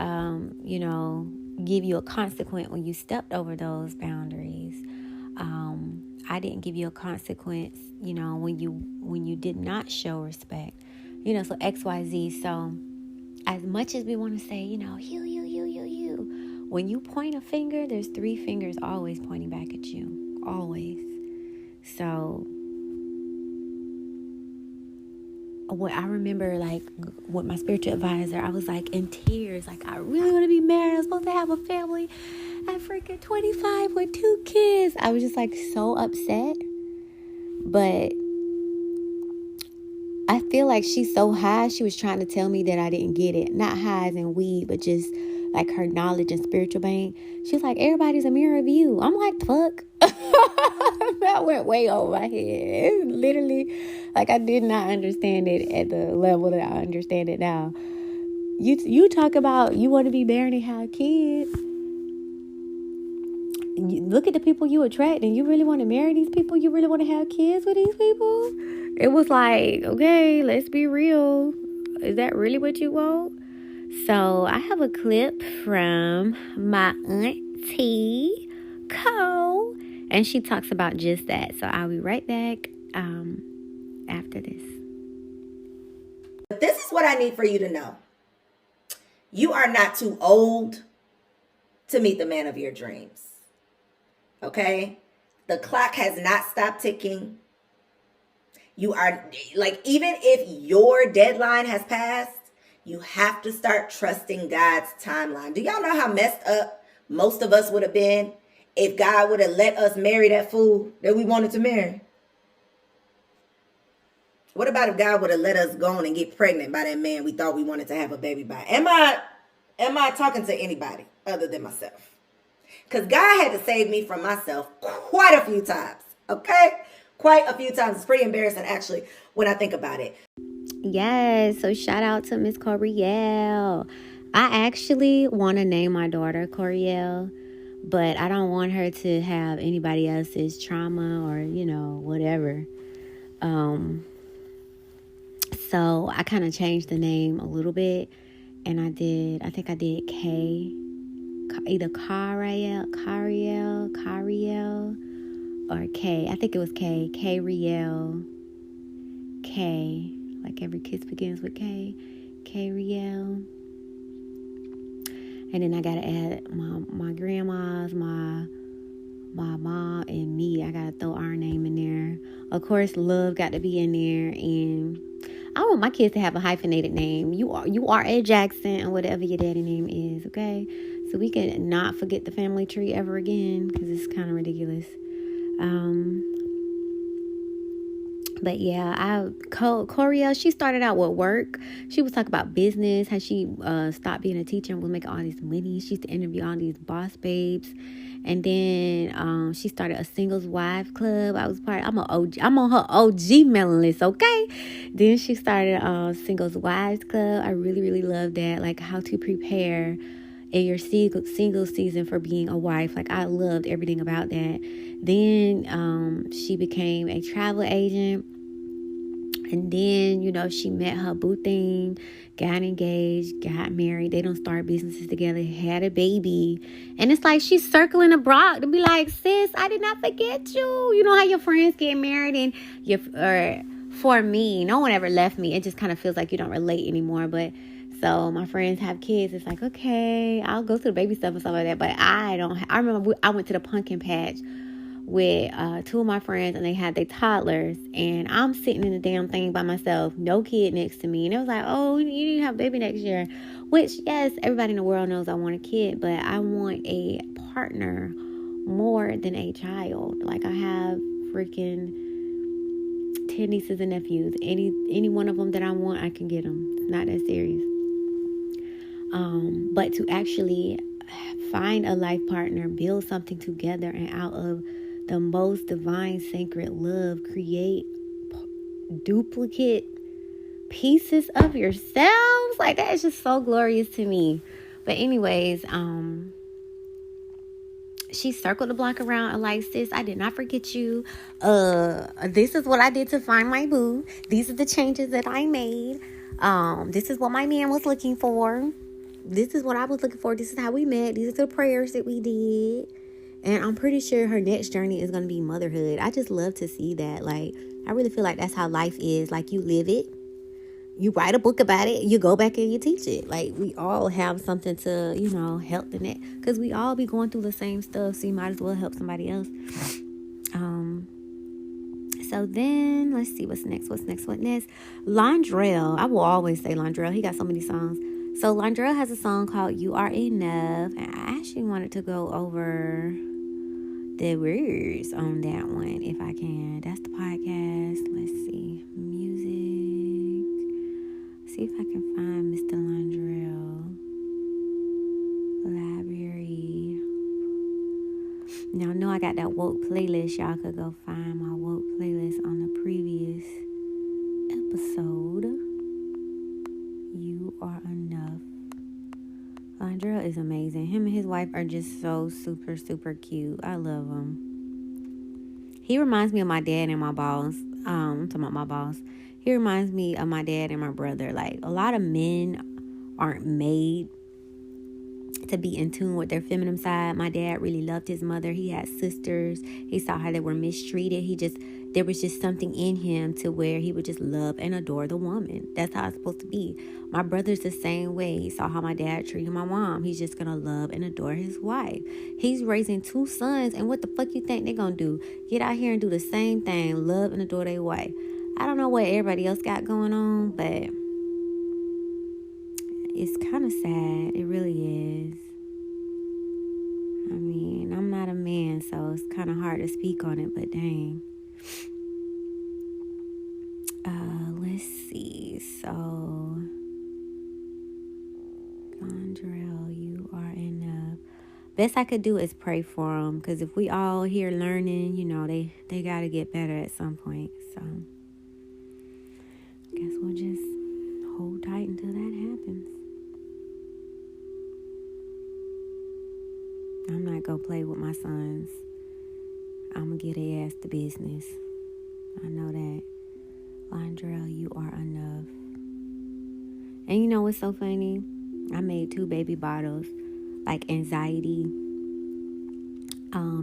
give you a consequence when you stepped over those boundaries. I didn't give you a consequence, when you did not show respect. So XYZ. So as much as we want to say, you, when you point a finger, there's 3 fingers always pointing back at you. Always. So what I remember, like, with my spiritual advisor, I was like in tears. Like, I really want to be married. I'm supposed to have a family at freaking 25 with 2 kids. I was just like so upset. But I feel like she's so high, she was trying to tell me that I didn't get it. Not high as in weed, but just like her knowledge and spiritual bank. She's like, everybody's a mirror of you. I'm like, fuck. That went way over my head. It's literally like I did not understand it at the level that I understand it now. You talk about you want to be married and have kids. You look at the people you attract, and you really want to marry these people. You really want to have kids with these people. It was like, okay, let's be real. Is that really what you want? So I have a clip from my auntie, Cole, and she talks about just that. So I'll be right back after this. But this is what I need for you to know. You are not too old to meet the man of your dreams. Okay? The clock has not stopped ticking. You are, like, even if your deadline has passed, you have to start trusting God's timeline. Do y'all know how messed up most of us would have been if God would have let us marry that fool that we wanted to marry? What about if God would have let us go on and get pregnant by that man we thought we wanted to have a baby by? Am I talking to anybody other than myself? Because God had to save me from myself quite a few times, okay? Quite a few times. It's pretty embarrassing, actually, when I think about it. Yes, so shout out to Miss Coriel. I actually want to name my daughter Coriel, but I don't want her to have anybody else's trauma or, whatever. So I kind of changed the name a little bit, and I think I did K, either Cariel, or K. I think it was K. K-Riel. K. Like every kiss begins with K. K-Riel. And then I got to add my grandma's, my mom, and me. I got to throw our name in there. Of course, Love got to be in there. And I want my kids to have a hyphenated name. You are a Jackson, or whatever your daddy name is, okay? So we can not forget the family tree ever again, because it's kind of ridiculous. But yeah, Coriel, she started out with work. She was talking about business, how she stopped being a teacher and was making all this money. She used to interview all these boss babes. And then she started a singles wife club. I'm on her OG mailing list, okay? Then she started a singles wives club. I really, really love that. Like how to prepare in your single season for being a wife. Like I loved everything about that. Then she became a travel agent. And then, she met her boo thing, got engaged, got married. They don't start businesses together, had a baby. And it's like she's circling abroad to be like, sis, I did not forget you. You know how your friends get married and for me, no one ever left me. It just kind of feels like you don't relate anymore. But so my friends have kids. It's like, okay, I'll go through the baby stuff and stuff like that. But I don't. I remember I went to the pumpkin patch with 2 of my friends, and they had their toddlers, and I'm sitting in the damn thing by myself, no kid next to me. And it was like, oh, you need to have a baby next year. Which, yes, everybody in the world knows I want a kid, but I want a partner more than a child. Like I have freaking 10 nieces and nephews. Any one of them that I want, I can get them. It's not that serious. But to actually find a life partner, build something together, and out of the most divine, sacred love, create duplicate pieces of yourselves. Like that is just so glorious to me. But anyways, she circled the block around and like, sis, I did not forget you. This is what I did to find my boo. These are the changes that I made. This is what my man was looking for. This is what I was looking for. This is how we met. These are the prayers that we did. And I'm pretty sure her next journey is going to be motherhood. I just love to see that. Like, I really feel like that's how life is. Like, you live it. You write a book about it, you go back and you teach it. Like, we all have something to, help in it. Because we all be going through the same stuff, so you might as well help somebody else. So then, let's see, what's next? Londrell. I will always say Londrell. He got so many songs. So Londrell has a song called You Are Enough. And I actually wanted to go over the words on that one, if I can. That's the podcast. Let's see. Music. See if I can find Mr. Londrell. Library. Now, I know I got that woke playlist. Y'all could go find my woke playlist on the previous episode. You Are Enough. Londrell is amazing. Him and his wife are just so super, super cute. I love him. He reminds me of my dad and my boss. I'm talking about my boss. He reminds me of my dad and my brother. Like, a lot of men aren't made to be in tune with their feminine side. My dad really loved his mother. He had sisters. He saw how they were mistreated. There was just something in him to where he would just love and adore the woman. That's how it's supposed to be. My brother's the same way. He saw how my dad treated my mom. He's just going to love and adore his wife. He's raising 2 sons, and what the fuck you think they're going to do? Get out here and do the same thing. Love and adore their wife. I don't know what everybody else got going on, but it's kind of sad. It really is. I mean, I'm not a man, so it's kind of hard to speak on it, but dang. Let's see. So, Londrell, you are enough. Best I could do is pray for them, because if we all here learning, they got to get better at some point. So, I guess we'll just hold tight until that happens. I'm not going to play with my sons. I'm going to get their ass to business. I know that. Londrell, you are enough. And you know what's so funny? I made 2 baby bottles, like anxiety.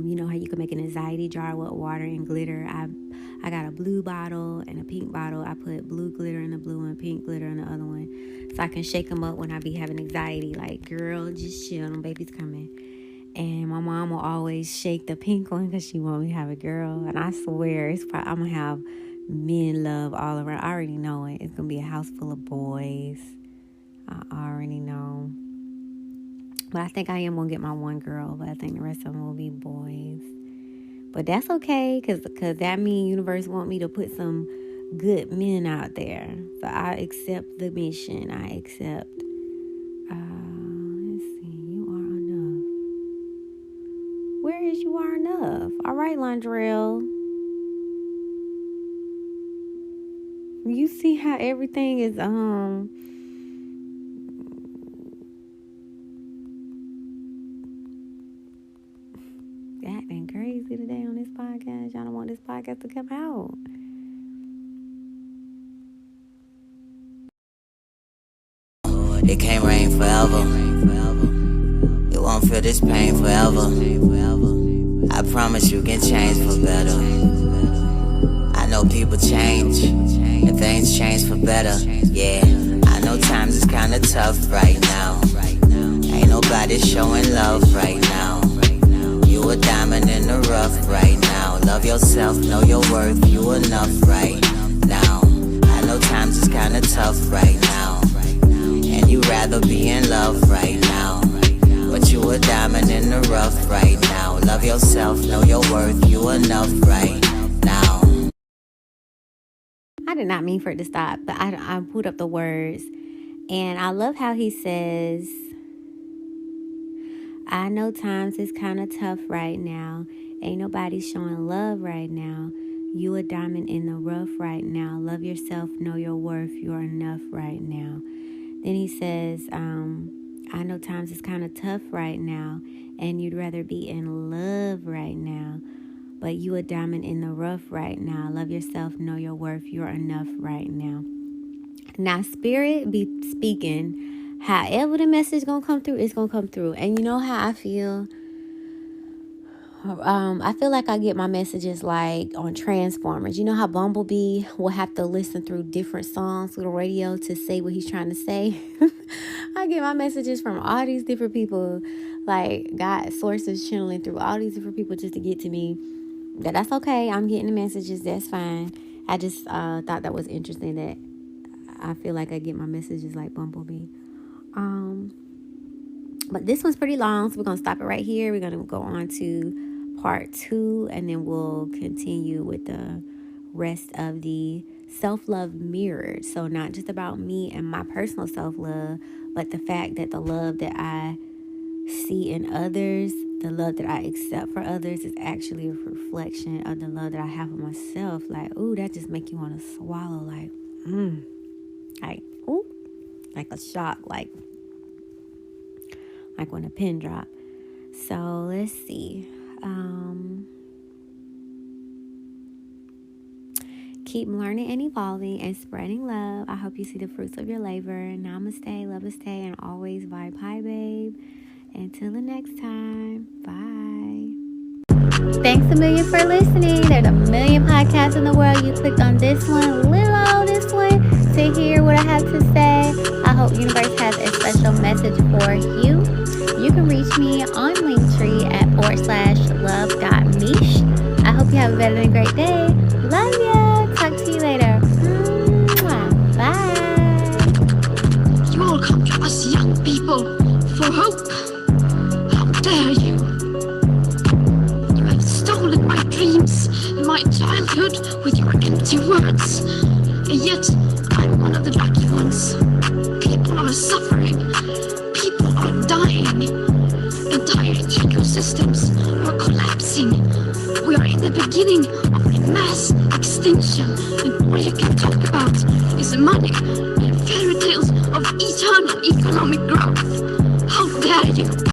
You know how you can make an anxiety jar with water and glitter? I got a blue bottle and a pink bottle. I put blue glitter in the blue and pink glitter in the other one, so I can shake them up when I be having anxiety. Like, girl, just chill, them baby's coming. And my mom will always shake the pink one because she want me to have a girl. And I swear, I'm going to have men love all around. I already know it. It's going to be a house full of boys. I already know. But I think I am going to get my one girl. But I think the rest of them will be boys. But that's okay, because that means universe want me to put some good men out there. So I accept the mission. I accept. Where is You Are Enough? All right, Londrell. You see how everything is acting crazy today on this podcast. Y'all don't want this podcast to come out. It can't rain forever. You won't feel this pain forever. I promise you can change for better. I know people change, and things change for better. Yeah, I know times is kinda tough right now. Ain't nobody showing love right now. You a diamond in the rough right now. Love yourself, know your worth, you enough right now. I know times is kinda tough right now, and you rather be in love right now. But you a diamond in the rough right now. Love yourself, know your worth, you enough right now. I did not mean for it to stop, but I put up the words. And I love how he says, I know times is kind of tough right now. Ain't nobody showing love right now. You a diamond in the rough right now. Love yourself, know your worth, you're enough right now. Then he says, I know times is kind of tough right now, and you'd rather be in love right now. But you a diamond in the rough right now. Love yourself, know your worth, you're enough right now. Now, Spirit be speaking. However the message gonna come through, it's gonna come through. And you know how I feel I feel like I get my messages like on Transformers. You know how Bumblebee will have to listen through different songs through the radio to say what he's trying to say? I get my messages from all these different people, like God sources channeling through all these different people just to get to me. That's okay. I'm getting the messages. That's fine. I just thought that was interesting that I feel like I get my messages like Bumblebee. But this one's pretty long, so we're going to stop it right here. We're going to go on to part 2, and then we'll continue with the rest of the self-love mirrored. So not just about me and my personal self-love, but the fact that the love that I see in others, the love that I accept for others, is actually a reflection of the love that I have for myself. Like, ooh, that just make you want to swallow, like, ooh, like a shock, like when a pin drop. So let's see. Keep learning and evolving and spreading love. I hope you see the fruits of your labor. Namaste, love to stay, and always vibe high, babe. Until the next time, bye. Thanks a million for listening. There's a million podcasts in the world. You clicked on this one, little old this one, to hear what I have to say. I hope universe has a special message for you. You can reach me on Linktree at /love.meesh. I hope you have a better than great day. Love ya. Talk to you later. Bye. You all come to us young people for hope. How dare you? You have stolen my dreams and my childhood with your empty words. And yet, I'm one of the lucky ones. People are suffering. People are dying. Entire ecosystems are collapsing. We are in the beginning of a mass extinction, and all you can talk about is money and fairy tales of eternal economic growth. How dare you?